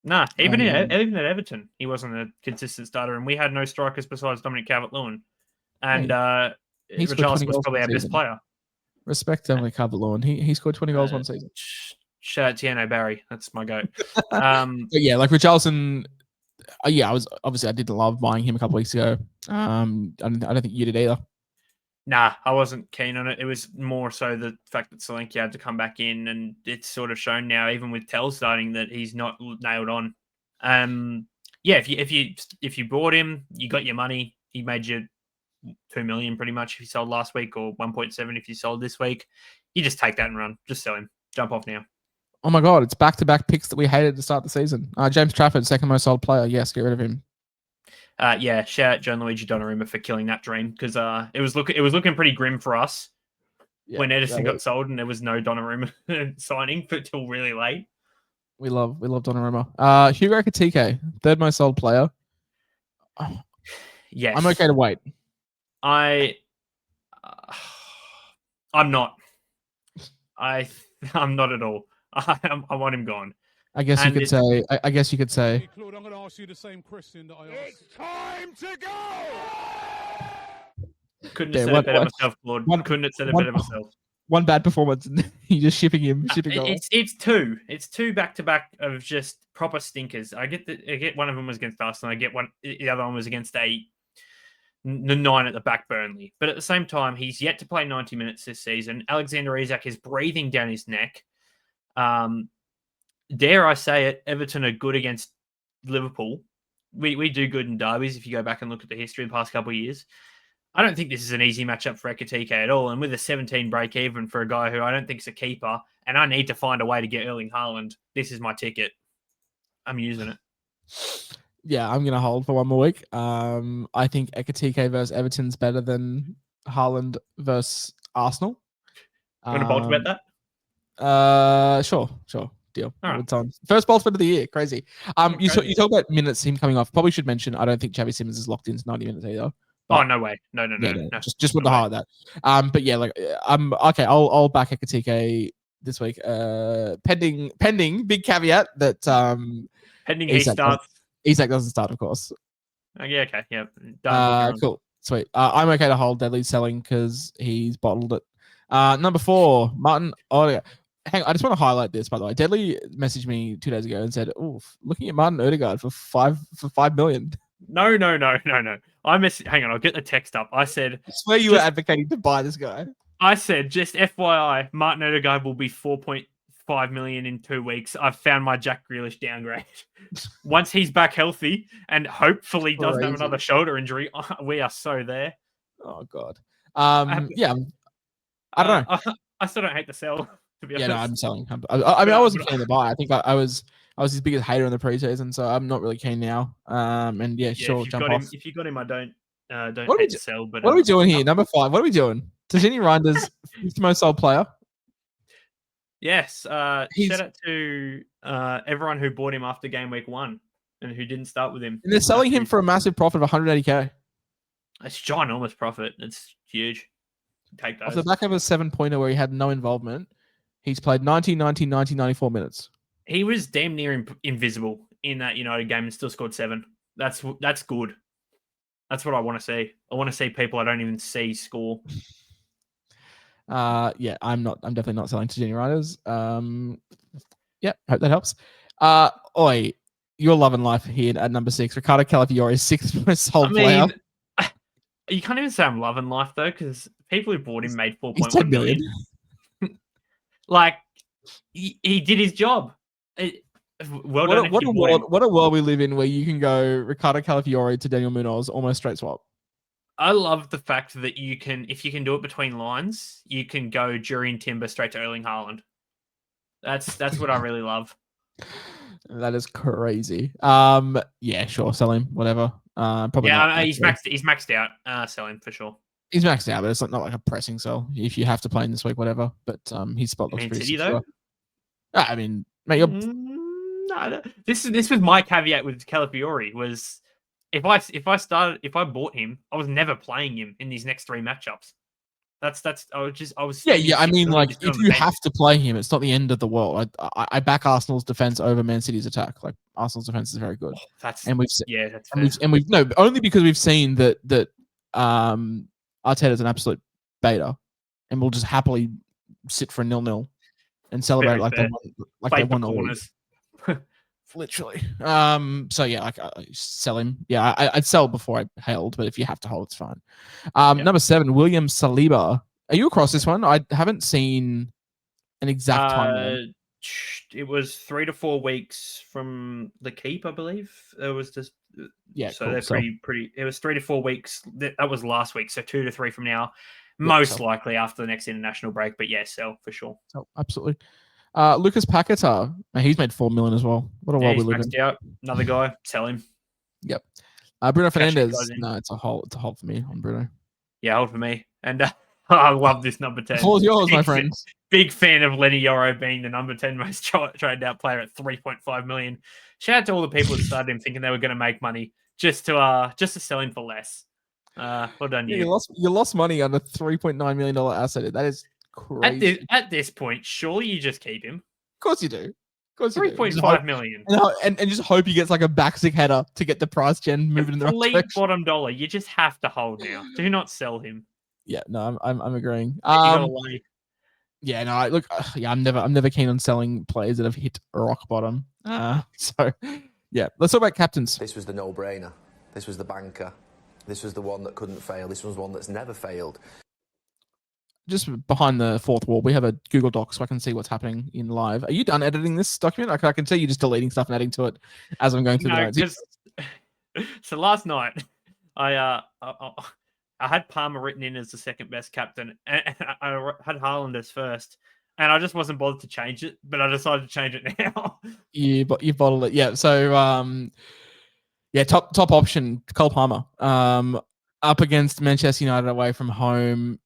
Nah, even at Everton, he wasn't a consistent starter, and we had no strikers besides Dominic Calvert-Lewin. And Richarlison was probably our best player. Respect Dominic Calvert-Lewin. He scored 20 goals one season. Shout out Tiano Barry. That's my goat. But yeah, like Richarlison. Yeah, I didn't love buying him a couple weeks ago. I don't think you did either. Nah, I wasn't keen on it. It was more so the fact that Solanke had to come back in, and it's sort of shown now, even with Tell starting, that he's not nailed on. Yeah, if you bought him, you got your money. He made you 2 million pretty much if you sold last week, or 1.7 if you sold this week. You just take that and run. Just sell him. Jump off now. Oh my God, it's back-to-back picks that we hated to start the season. James Trafford, second most sold player. Yes, get rid of him. Yeah, shout out Gianluigi Donnarumma for killing that dream because it was looking pretty grim for us. when Edison got sold and there was no Donnarumma signing till really late. We love Donnarumma. Hugo Ekitike, third most sold player. Yes. I'm okay to wait. I'm not. I'm not at all. I want him gone. I guess you could say. I guess you could say. Claude, I'm going to ask you the same question that I asked. It's time to go! Couldn't have said it better myself, Claude. Couldn't have said it better myself. One bad performance, you're just shipping him. It's two. It's two back to back of just proper stinkers. I get one of them was against Aston. I get one. The other one was against the 9 at the back, Burnley. But at the same time, he's yet to play 90 minutes this season. Alexander Isak is breathing down his neck. Dare I say it, Everton are good against Liverpool. We do good in derbies if you go back and look at the history of the past couple of years. I don't think this is an easy matchup for Ekitike at all. And with a 17 break even for a guy who I don't think is a keeper, and I need to find a way to get Erling Haaland, this is my ticket. I'm using it. Yeah, I'm going to hold for one more week. I think Ekitike versus Everton's better than Haaland versus Arsenal. You want to bolt about that? Sure. Deal. Right. First bolt bet of the year. Crazy. You talk about minutes, him coming off. Probably should mention, I don't think Xavi Simons is locked into 90 minutes either. But, no way. No. Just want to highlight that. But yeah, I'm okay. I'll back Ekitike this week. Pending big caveat that pending he starts. Isak doesn't start, of course. Yeah. Okay. Yeah. Done. Cool. Sweet. I'm okay to hold Deadly selling because he's bottled it. Number 4, Martin. Oh yeah. Hang on, I just want to highlight this, by the way. Deadly messaged me 2 days ago and said, "Oof, looking at Martin Odegaard for 5 million." No. Hang on, I'll get the text up. I said, I swear you were advocating to buy this guy. I said, just FYI, Martin Odegaard will be 4.5 million in 2 weeks. I've found my Jack Grealish downgrade. Once he's back healthy and hopefully doesn't have another shoulder injury, we are so there. Oh God. Yeah. I don't know. I still don't hate the sell. To be honest. No, I'm selling. I wasn't keen to buy. I think I was his biggest hater in the preseason, so I'm not really keen now. And sure, jump off. If you got him, I don't hate to sell. But what are we doing here? Number 5. What are we doing? Tijani Reinders, 5th most sold player. Yes. Shout out to everyone who bought him after game week 1 and who didn't start with him. And they're selling him for a massive profit of 180k. It's ginormous profit. It's huge. Take those. Off the back of a 7-pointer where he had no involvement, he's played 90, 94 minutes. He was damn near invisible in that United game and still scored 7. That's good. That's what I want to see. I want to see people I don't even see score. I'm definitely not selling to Tijani Reinders. Hope that helps. You're loving life here at number 6. Ricardo Calafiore, 6th most sold player. You can't even say I'm loving life though, because people who bought him made 4.1 10 million. Like he did his job. What a world we live in where you can go Ricardo Calafiore to Daniel Munoz almost straight swap. I love the fact that if you can do it between lines, you can go Jurriën Timber straight to Erling Haaland. That's what I really love. That is crazy. Sure, sell him, whatever. Probably. Yeah, he's maxed out. Sell him for sure. He's maxed out, but it's not like a pressing sell. If you have to play him this week, whatever. But his spot looks pretty secure. I mean, mate, no. This was my caveat with Calafiore was if I bought him, I was never playing him in these next 3 matchups. I was. Yeah. I mean, like if you have to play him, it's not the end of the world. I back Arsenal's defense over Man City's attack. Like Arsenal's defense is very good. Only because we've seen that Arteta's an absolute beta, and we'll just happily sit for a 0-0 and celebrate they won all. Literally. Sell him. Yeah, I'd sell before I held, but if you have to hold, it's fine. Number 7, William Saliba. Are you across this one? I haven't seen an exact time. It was 3 to 4 weeks from the keep, I believe. It was just So cool. They're pretty. It was 3 to 4 weeks. That was last week, so 2 to 3 from now. Most likely after the next international break, but yeah, sell for sure. Oh, absolutely. Lucas Paquetá, he's made 4 million as well. What a world we live in. Out. Another guy, sell him. Yep. Bruno Fernandes. No, it's a hold for me on Bruno. Yeah, hold for me. And I love this number 10. The floor's yours, my friend. Big fan of Lenny Yoro being the number 10 most traded out player at 3.5 million. Shout out to all the people that started him thinking they were going to make money just to sell him for less. Well done, Yeah, you. you lost money on a $3.9 million asset. That is crazy. At this point, surely you just keep him. Of course you do. Of course you do. 3.5 million. And just hope he gets like a backstick header to get the price gen moving in the right Complete direction. bottom dollar. You just have to hold now. Do not sell him. Yeah, no, I'm agreeing. You got away. Yeah, no, look, I'm never keen on selling players that have hit rock bottom. So, yeah, let's talk about captains. This was the no-brainer. This was the banker. This was the one that couldn't fail. This was one that's never failed. Just behind the fourth wall, we have a Google Doc so I can see what's happening in live. Are you done editing this document? I can see you just deleting stuff and adding to it as I'm going through the notes. So last night, I had Palmer written in as the second best captain, and I had Haaland as first, and I just wasn't bothered to change it, but I decided to change it now. You bottled it, yeah. So, top option, Cole Palmer, up against Manchester United away from home.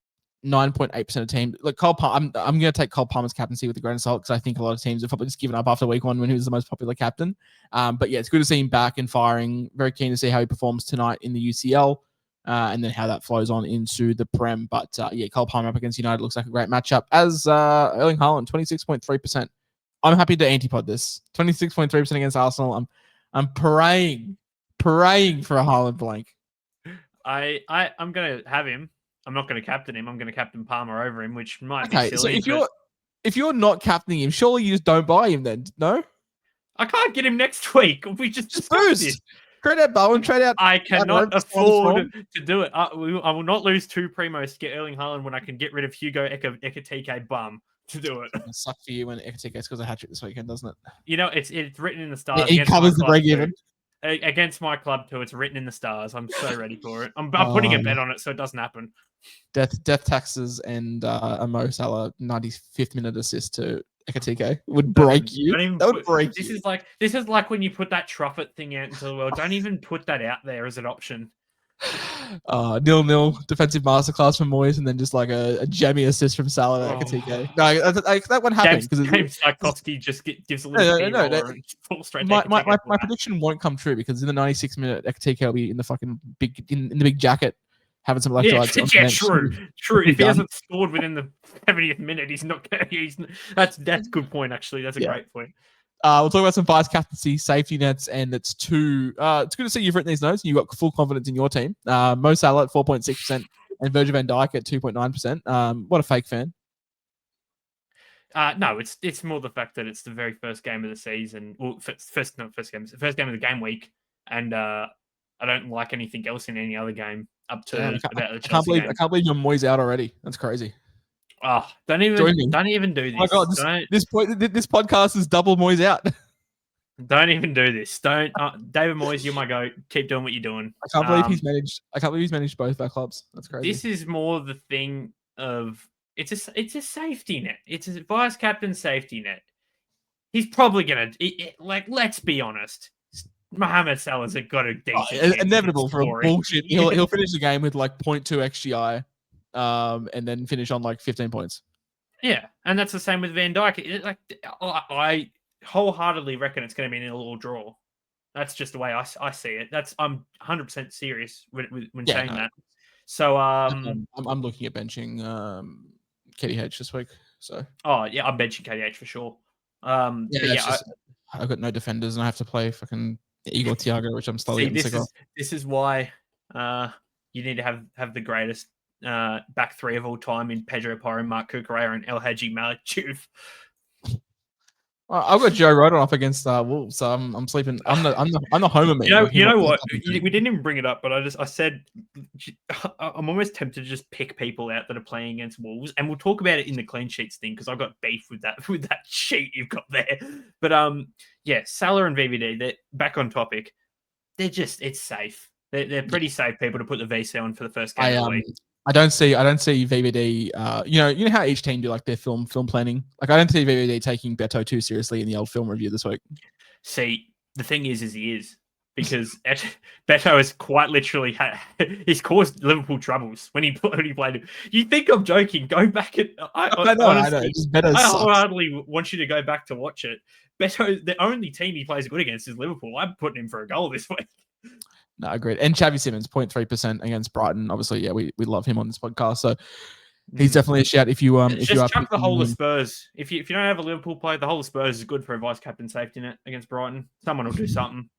9.8% of team. Look, Cole Palmer, I'm going to take Cole Palmer's captaincy with a grain of salt because I think a lot of teams have probably just given up after week one when he was the most popular captain. But yeah, it's good to see him back and firing. Very keen to see how he performs tonight in the UCL and then how that flows on into the Prem. But yeah, Cole Palmer up against United looks like a great matchup. As Erling Haaland, 26.3%. I'm happy to antipod this. 26.3% against Arsenal. I'm praying for a Haaland blank. I'm going to have him. I'm not going to captain him. I'm going to captain Palmer over him, which might be silly. So if you're not captaining him, surely you just don't buy him then, no? I can't get him next week. We just boost. Trade out Bowen, trade out. I cannot afford to do it. I will not lose two primos to get Erling Haaland when I can get rid of Hugo Ekitike bum to do it. It'll suck for you when Ekitike scores a hat-trick this weekend, doesn't it? You know, it's written in the stars. He covers the break even. Against my club too, it's written in the stars. I'm so ready for it. I'm putting a bet on it so it doesn't happen. Death taxes and a Mo Salah 95th minute assist to Ekitike would break you. That would break you. This is like when you put that truffet thing out into the world. Don't even put that out there as an option. 0-0 defensive masterclass from Moyes, and then just like a jammy assist from Salah to Ekitike. No, that won't happen because James Tchaikovsky just gives a little and falls straight. My prediction won't come true because in the 96th minute, Ekitike will be in the fucking in the big jacket having some electrolytes. Yeah, true. If he hasn't scored within the 70th minute, he's not. That's a good point. Actually, that's a great point. We'll talk about some vice captaincy, safety nets, and it's two. It's good to see you've written these notes and you've got full confidence in your team. Mo Salah at 4.6% and Virgil van Dijk at 2.9%. What a fake fan. No, it's more the fact that it's the very first game of the season. Well, first game of the game week, and I don't like anything else in any other game up to about the Chelsea game. I can't believe your Moyes out already. That's crazy. Oh, don't even do this. Oh my God, this podcast is double Moyes out. Don't even do this. David Moyes, you're my goat. Keep doing what you're doing. I can't believe he's managed both our clubs. That's crazy. This is more the thing of it's a safety net. It's a vice captain safety net. He's probably gonna let's be honest. Mohamed Salah's got a decent inevitable for a bullshit. He'll finish the game with like 0.2 XGI. And then finish on like 15 points. Yeah, and that's the same with Van Dijk. I wholeheartedly reckon it's going to be a little draw. That's just the way I see it. I'm 100% serious when saying that. So I'm looking at benching KDH this week. So I'm benching KDH for sure. I've got no defenders and I have to play fucking Igor Thiago, which I'm slowly getting sick of. This is why you need to have the greatest back three of all time in Pedro Porro, Mark Cucurella, and El Hadji Malik Diouf. I've got Joe Rodon up against Wolves, so I'm sleeping. I'm the homer man. You know what? We didn't even bring it up, but I said I'm almost tempted to just pick people out that are playing against Wolves, and we'll talk about it in the clean sheets thing because I've got beef with that sheet you've got there. But Salah and VVD, they're back on topic. It's safe. They're pretty safe people to put the VC on for the first game of the week. I don't see VVD. You know how each team do like their film planning. Like I don't see VVD taking Beto too seriously in the old film review this week. See, the thing is he is. because Beto has quite literally he's caused Liverpool troubles when he played him. You think I'm joking? Go back and I know. honestly, Just Beto I sucks. hardly want you to go back to watch it. Beto, the only team he plays good against is Liverpool. I'm putting him for a goal this week. No, agreed. And Xavi Simons, 0.3% against Brighton. Obviously, yeah, we love him on this podcast, so he's definitely a shout. If you just are chuck the whole of him. Spurs. If you don't have a Liverpool player, the whole of Spurs is good for a vice captain safety net against Brighton. Someone will do something.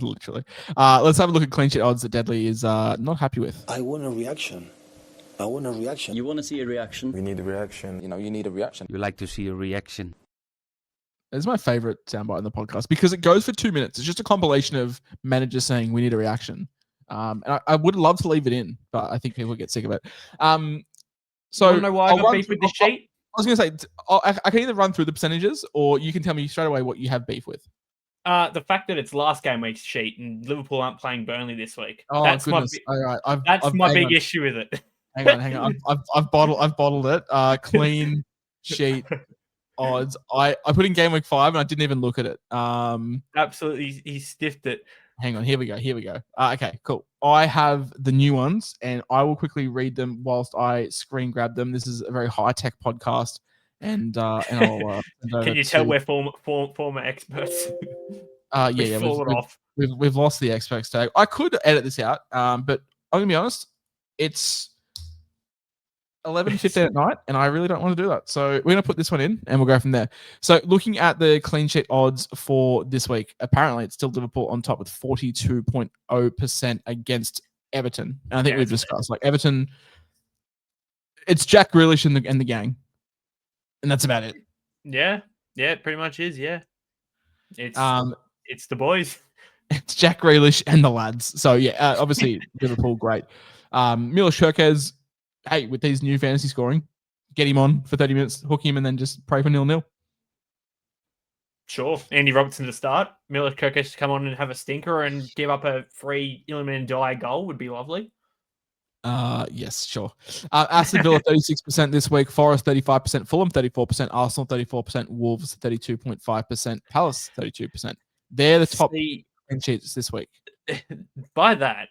Literally. Let's have a look at clean sheet odds that Deadly is not happy with. I want a reaction. You want to see a reaction? We need a reaction. You need a reaction. You like to see a reaction. It's my favorite soundbite in the podcast because it goes for 2 minutes. It's just a compilation of managers saying we need a reaction. And I would love to leave it in, but I think people get sick of it. So You wanna know why I got beef with this sheet? I was going to say, I can either run through the percentages or you can tell me straight away what you have beef with. The fact that it's last game week's sheet and Liverpool aren't playing Burnley this week. Oh, That's goodness. All right. That's my big issue with it. Hang on. I've bottled it. Clean sheet odds. I put in game week 5 and I didn't even look at it. Absolutely, he stiffed it. Hang on. Here we go. Okay, cool. I have the new ones and I will quickly read them whilst I screen grab them. This is a very high tech podcast, and I'll. Can you tell we're former experts? Yeah. We've lost the experts tag. I could edit this out, but I'm gonna be honest. It's 11:15 at night, and I really don't want to do that. So we're going to put this one in, and we'll go from there. So looking at the clean sheet odds for this week, apparently it's still Liverpool on top with 42.0% against Everton. And I think we've discussed, like, Everton, it's Jack Grealish and the gang, and that's about it. Yeah, it pretty much is. Yeah, it's the boys. It's Jack Grealish and the lads. So yeah, obviously Liverpool, great. Milos Kerkez, hey, with these new fantasy scoring, get him on for 30 minutes, hook him, and then just pray for 0-0. Sure. Andy Robertson to start. Milos Kerkez to come on and have a stinker and give up a free Iliman Ndiaye goal would be lovely. Yes, sure. Aston Villa 36% this week, Forest 35%, Fulham 34%, Arsenal 34%, Wolves 32.5%, Palace 32%. They're the top clean sheets this week. By that,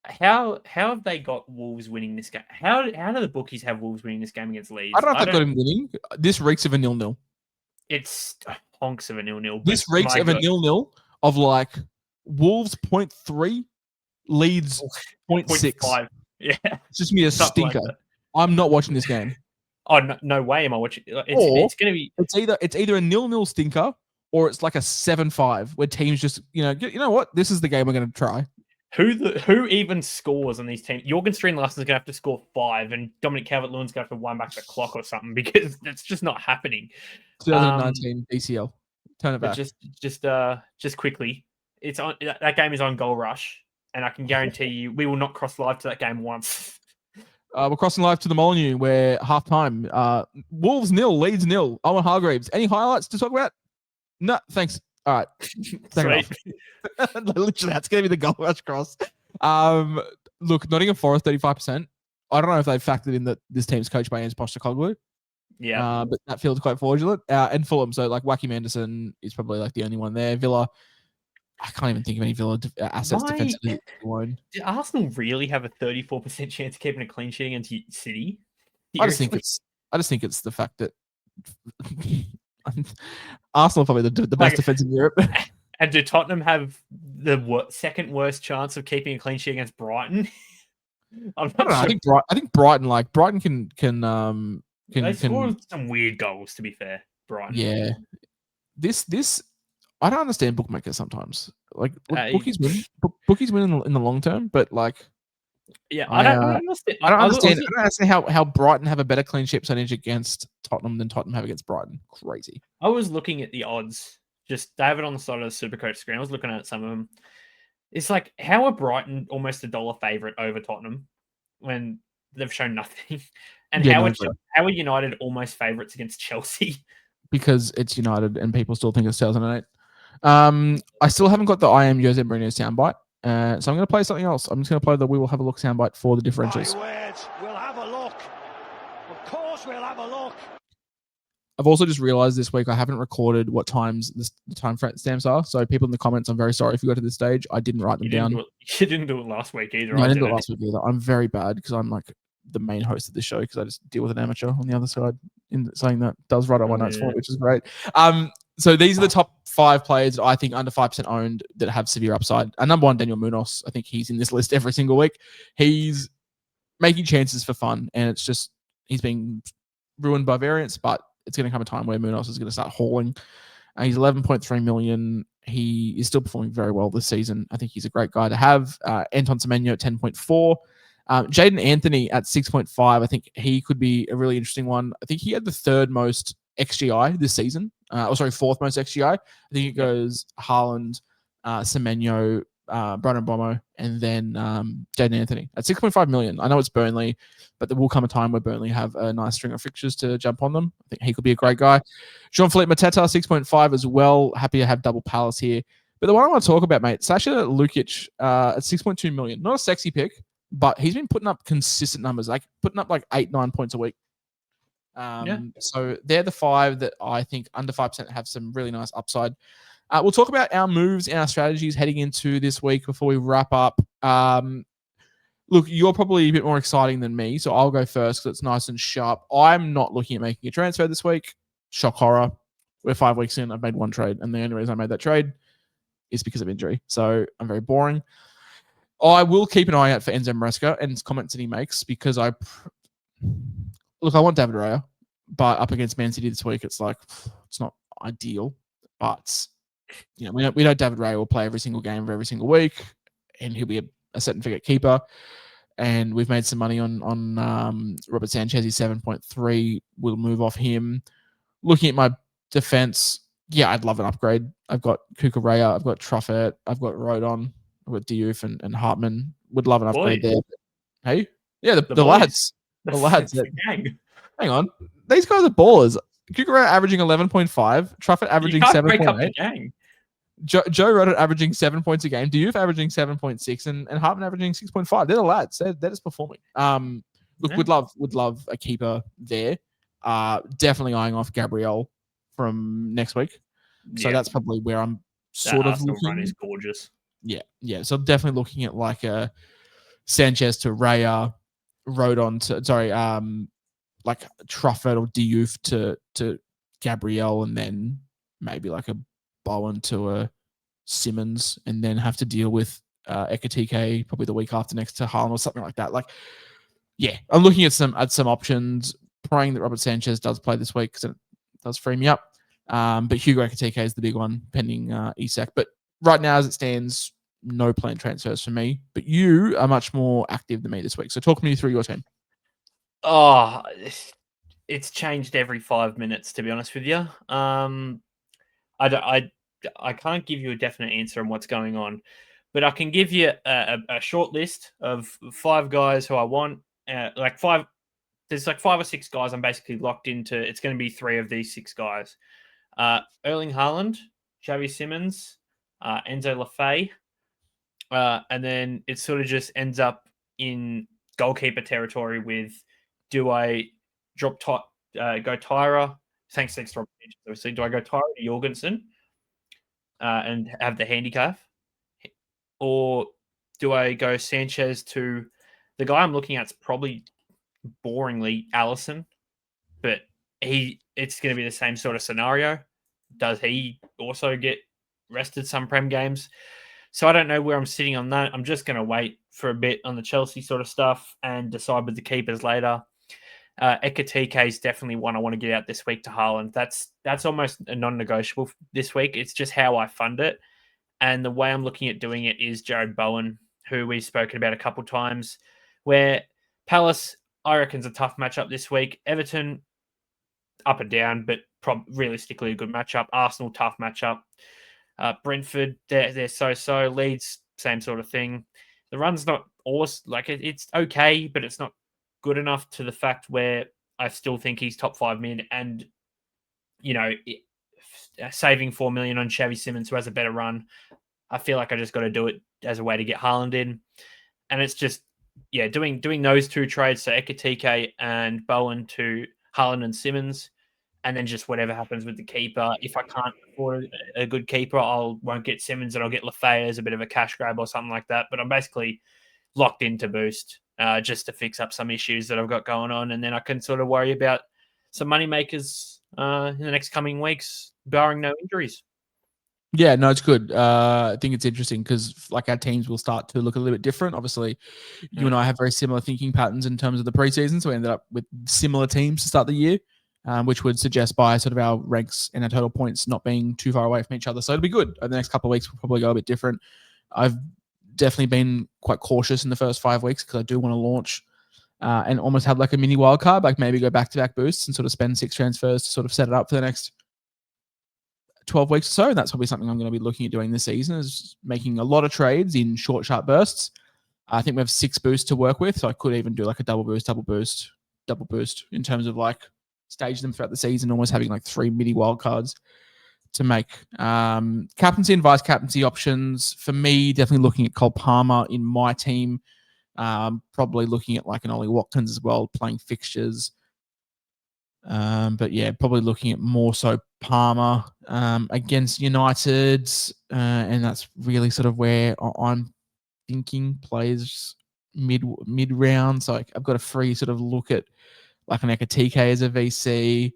how have they got Wolves winning this game? How do the bookies have Wolves winning this game against Leeds? I don't know if they've got him winning. This reeks of a 0-0. It's honks of a 0-0. This reeks of a 0-0 of like Wolves 0.3, Leeds 0.6. Yeah. It's just me a stinker. Like I'm not watching this game. Oh, no way am I watching. It's going to be. It's either a 0-0 stinker or it's like a 7-5 where teams just, you know what? This is the game we're going to try. Who even scores on these teams? Jorgen Strand Larsen's going to have to score 5 and Dominic Calvert-Lewin's going to have to wind back the clock or something because it's just not happening. 2019 DCL. Turn it back. Just quickly. It's on. That game is on Goal Rush, and I can guarantee you we will not cross live to that game once. We're crossing live to the Molineux where halftime. Wolves 0, Leeds 0. Owen Hargreaves. Any highlights to talk about? No, thanks. All right. Literally, that's going to be the Goal Rush cross. Look, Nottingham Forest 35%. I don't know if they've factored in that this team's coached by Ange Postecoglou. Yeah. But that feels quite fraudulent. And Fulham, so like Wacky Manderson is probably like the only one there. Villa, I can't even think of any Villa assets defensively. Did Arsenal really have a 34% chance of keeping a clean sheet against City? I just think it's the fact that Arsenal are probably the best defense in Europe. And do Tottenham have the second worst chance of keeping a clean sheet against Brighton? I don't know. I think Brighton can they scored some weird goals. To be fair, Brighton. Yeah, this I don't understand bookmakers sometimes. Like bookies win in the long term, but like yeah, I don't understand. I don't understand how Brighton have a better clean sheet percentage against Tottenham than Tottenham have against Brighton. Crazy. I was looking at the odds. Just they have it on the side of the SuperCoach screen. I was looking at some of them. It's like, how are Brighton almost $1 favorite over Tottenham when they've shown nothing? And how are United almost favorites against Chelsea? Because it's United and people still think it's 2008. I still haven't got the I am Jose Mourinho soundbite. So I'm going to play something else. I'm just going to play the We Will Have a Look soundbite for the differentials. My word, we'll have a look. Of course we'll have a look. I've also just realized this week I haven't recorded what times the time stamps are. So people in the comments, I'm very sorry if you got to this stage. I didn't write them down. You didn't do it last week either. No, I didn't do it last week either. I'm very bad because I'm like the main host of the show because I just deal with an amateur on the other side in saying that does write on my notes for it, which is great. So these are the top 5 players that I think under 5% owned that have severe upside. And number 1, Daniel Munoz. I think he's in this list every single week. He's making chances for fun, and it's just he's being ruined by variance, but it's going to come a time where Munoz is going to start hauling. He's 11.3 million. He is still performing very well this season. I think he's a great guy to have. Anton Semenyo at 10.4. Jaden Anthony at 6.5. I think he could be a really interesting one. I think he had the 3rd most XGI this season. 4th most XGI. I think it goes Haaland, Semenyo, Brighton Bomo, and then Jaden Anthony at 6.5 million. I know it's Burnley, but there will come a time where Burnley have a nice string of fixtures to jump on them. I think he could be a great guy. Jean-Philippe Mateta, 6.5 as well. Happy to have double Palace here. But the one I want to talk about, mate, Sasha Lukic at 6.2 million. Not a sexy pick, but he's been putting up consistent numbers, like putting up like 8-9 points a week. So they're the 5 that I think under 5% have some really nice upside. We'll talk about our moves and our strategies heading into this week before we wrap up. Look, you're probably a bit more exciting than me, so I'll go first because it's nice and sharp. I'm not looking at making a transfer this week. Shock horror. We're 5 weeks in. I've made 1 trade, and the only reason I made that trade is because of injury. So I'm very boring. I will keep an eye out for Enzo Maresca and comments that he makes because I want David Raya, but up against Man City this week, it's like it's not ideal, but you know, we know David Raya will play every single game of every single week, and he'll be a set and forget keeper. And we've made some money on Robert Sanchez. He's 7.3. We'll move off him. Looking at my defense, yeah, I'd love an upgrade. I've got Kukureya, I've got Truffert, I've got Rodon, I've got Diouf and Hartman. Would love an upgrade there. Hey, yeah, the lads. The lads. Gang. Hang on. These guys are ballers. Kukureya averaging 11.5. Truffert averaging 7.8. Joe Rodon averaging 7 points a game. Diouf averaging 7.6 and Hartman averaging 6.5. They're the lads. They're just performing. Look, would love a keeper there. Definitely eyeing off Gabriel from next week. So that's probably where I'm sort of looking. Run is gorgeous. Yeah. So definitely looking at like a Sanchez to Raya, Rodon to like Truffert or Diouf to Gabriel, and then maybe like a Bowen to a Simons, and then have to deal with Ekatike probably the week after next to Haaland or something like that. Like, yeah, I'm looking at some options, praying that Robert Sanchez does play this week because it does free me up. But Hugo Ekatike is the big one, pending Isak. But right now, as it stands, no planned transfers for me. But you are much more active than me this week. So talk me through your team. Oh, it's changed every 5 minutes, to be honest with you. I can't give you a definite answer on what's going on, but I can give you a short list of 5 guys who I want. There's like 5 or 6 guys I'm basically locked into. It's going to be 3 of these 6 guys. Erling Haaland, Xavi Simons, Enzo Lafay, and then it sort of just ends up in goalkeeper territory with, do I go Tyra? Thanks to Rob. Obviously, do I go Tyra to Jorgensen and have the handicap, or do I go Sanchez to the guy I'm looking at? Is probably boringly Allison, but it's going to be the same sort of scenario. Does he also get rested some Prem games? So I don't know where I'm sitting on that. I'm just going to wait for a bit on the Chelsea sort of stuff and decide with the keepers later. Ekatike is definitely one I want to get out this week to Haaland. That's almost a non-negotiable this week. It's just how I fund it. And the way I'm looking at doing it is Jared Bowen, who we've spoken about a couple times, where Palace, I reckon, is a tough matchup this week. Everton, up and down, but realistically a good matchup. Arsenal, tough matchup. Brentford, they're so-so. Leeds, same sort of thing. The run's not awesome. Like, it's okay, but it's not good enough to the fact where I still think he's top 5 min, and saving 4 million on Xavi Simons, who has a better run. I feel like I just got to do it as a way to get Haaland in, and it's just doing those 2 trades, so Ekatike and Bowen to Haaland and Simons, and then just whatever happens with the keeper. If I can't afford a good keeper, won't get Simmons and I'll get Lafayette as a bit of a cash grab or something like that. But I'm basically locked into boost just to fix up some issues that I've got going on, and then I can sort of worry about some money makers in the next coming weeks, barring no injuries. Yeah, no, it's good. I think it's interesting because like our teams will start to look a little bit different. Obviously, you and I have very similar thinking patterns in terms of the preseason, so we ended up with similar teams to start the year, which would suggest by sort of our ranks and our total points not being too far away from each other. So it'll be good. Over the next couple of weeks, we'll probably go a bit different. I've definitely been quite cautious in the first 5 weeks because I do want to launch and almost have like a mini wild card, like maybe go back-to-back boosts and sort of spend 6 transfers to sort of set it up for the next 12 weeks or so. And that's probably something I'm going to be looking at doing this season, is making a lot of trades in short, sharp bursts. I think we have 6 boosts to work with, so I could even do like a double boost in terms of like stage them throughout the season, almost having like 3 mini wildcards to make. Captaincy and vice captaincy options for me, definitely looking at Cole Palmer in my team. Probably looking at like an Ollie Watkins as well, playing fixtures. But yeah, probably looking at more so Palmer against United, and that's really sort of where I'm thinking plays mid round. So I've got a free sort of look at like an Ekatike as a VC,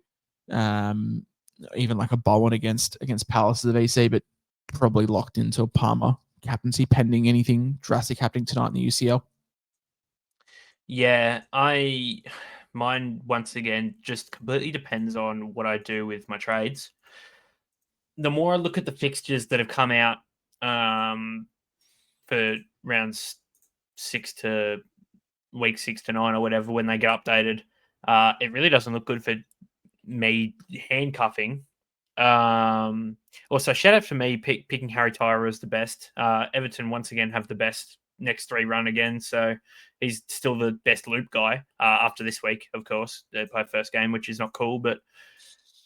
even like a Bowen against Palace as a VC, but probably locked into a Palmer captaincy pending anything drastic happening tonight in the UCL. Yeah, mine once again just completely depends on what I do with my trades. The more I look at the fixtures that have come out for rounds 6 to week 6 to 9 or whatever, when they get updated, it really doesn't look good for me handcuffing. Also, shout out for me picking Harry Tyrer as the best. Everton once again have the best next 3 run again, so he's still the best loop guy after this week. Of course, they play first game, which is not cool, but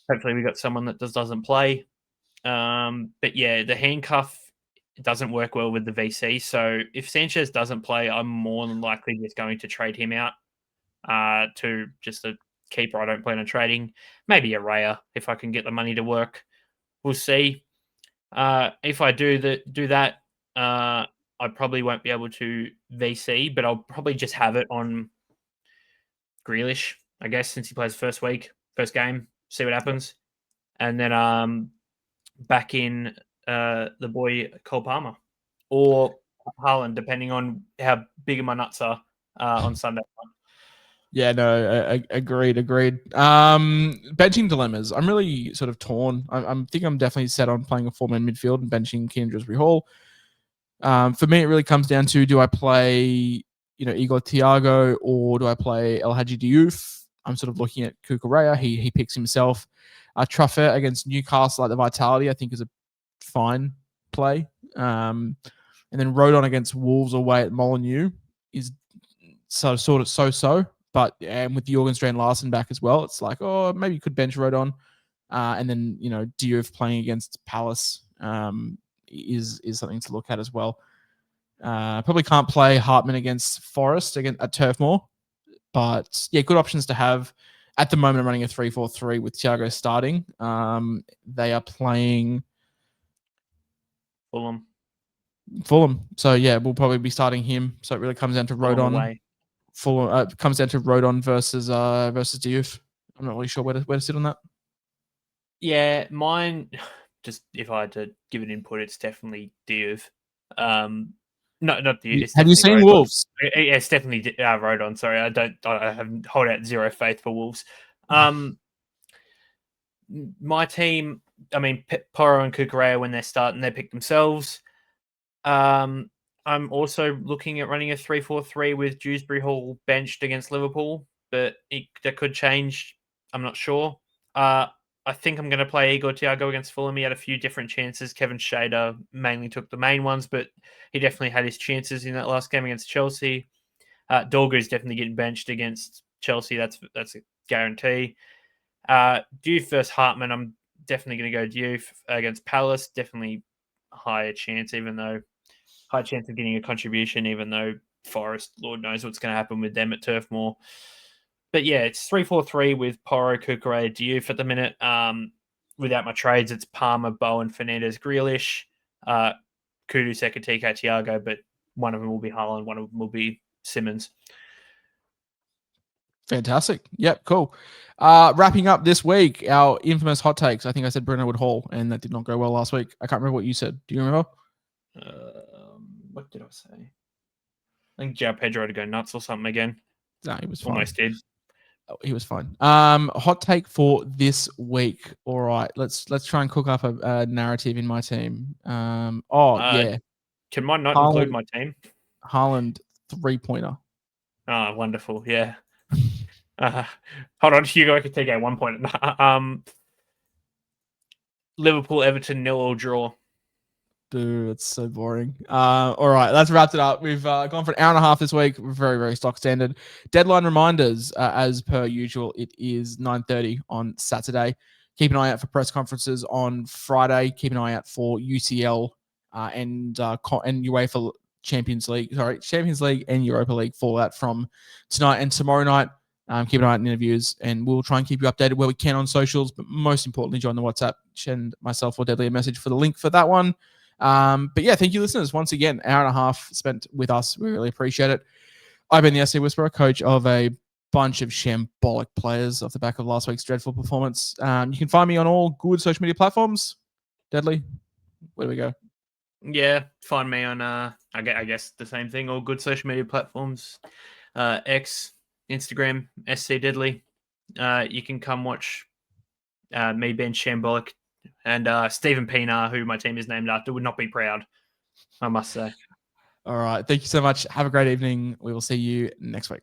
hopefully we got someone that doesn't play. But yeah, the handcuff doesn't work well with the VC. So if Sanchez doesn't play, I'm more than likely just going to trade him out to just a keeper I don't plan on trading. Maybe a Raya if I can get the money to work. We'll see. If I do that, I probably won't be able to VC, but I'll probably just have it on Grealish, I guess, since he plays first game, see what happens. And then back in the boy Cole Palmer or Haaland, depending on how big my nuts are on Sunday. Yeah, no, agreed. Benching dilemmas. I'm really sort of torn. I think I'm definitely set on playing a 4-man midfield and benching Keenan Dewsbury Hall. For me, it really comes down to, do I play, Igor Thiago, or do I play El Hadji Diouf? I'm sort of looking at Kukurea. He picks himself. Truffert against Newcastle at the Vitality, I think, is a fine play. And then Rodon against Wolves away at Molineux is sort of so. But with Jorgen Strand Larsen back as well, it's like, oh, maybe you could bench Rodon. And then, Diouf playing against Palace is something to look at as well. Probably can't play Hartman against Forest at Turf Moor. But, yeah, good options to have. At the moment, I'm running a 3-4-3 with Thiago starting. They are playing Fulham. So, yeah, we'll probably be starting him. So it really comes down to Rodon. Fulham comes down to Rodon versus Diouf. I'm not really sure where to sit on that. Yeah, mine, just if I had to give an input, it's definitely Diouf. Not Diouf. Have you seen Rodon. Wolves? Yeah, it's definitely Rodon. Sorry, I have hold out zero faith for Wolves. My team, I mean, Porro and Kukurea, when they're starting, they pick themselves. I'm also looking at running a 3-4-3 with Dewsbury Hall benched against Liverpool, but that could change. I'm not sure. I think I'm going to play Igor Thiago against Fulham. He had a few different chances. Kevin Shader mainly took the main ones, but he definitely had his chances in that last game against Chelsea. Dorgu's definitely getting benched against Chelsea. That's a guarantee. Diouf versus Hartman, I'm definitely going to go Diouf against Palace. Definitely higher chance of getting a contribution, even though Forest, Lord knows what's going to happen with them at Turf Moor. But yeah, it's 3-4-3 with Porro, Kukurea, Diouf at the minute. Without my trades, it's Palmer, Bowen, Fernandez, Grealish, Kudu, Sekatiko, Thiago, but one of them will be Haaland, one of them will be Simmons. Fantastic. Yep, cool. Wrapping up this week, our infamous hot takes. I think I said Brentford Hall, and that did not go well last week. I can't remember what you said. Do you remember? What did I say? I think João Pedro to go nuts or something again. No, he was fine. Almost did. Oh, he was fine. Hot take for this week. All right, let's try and cook up a narrative in my team. Yeah. Can mine not Haaland- include my team? Haaland 3-pointer. Oh, wonderful. Yeah. Hold on, Hugo, I could take out 1 point. Liverpool, Everton, 0-0 draw. Dude, it's so boring. All right, let's wrap it up. We've gone for an hour and a half this week. Very, very stock standard. Deadline reminders, as per usual, it is 9:30 on Saturday. Keep an eye out for press conferences on Friday. Keep an eye out for UCL and UEFA Champions League. Champions League and Europa League fallout from tonight and tomorrow night. Keep an eye on interviews, and we'll try and keep you updated where we can on socials. But most importantly, join the WhatsApp. Send myself or Deadly a message for the link for that one. But yeah, thank you, listeners. Once again, hour and a half spent with us. We really appreciate it. I've been the SC Whisperer, coach of a bunch of shambolic players off the back of last week's dreadful performance. You can find me on all good social media platforms. Deadly, where do we go? Yeah, find me on, I guess the same thing, all good social media platforms. X, Instagram, SC Deadly. You can come watch me being shambolic. And Stephen Pienaar, who my team is named after, would not be proud, I must say. All right. Thank you so much. Have a great evening. We will see you next week.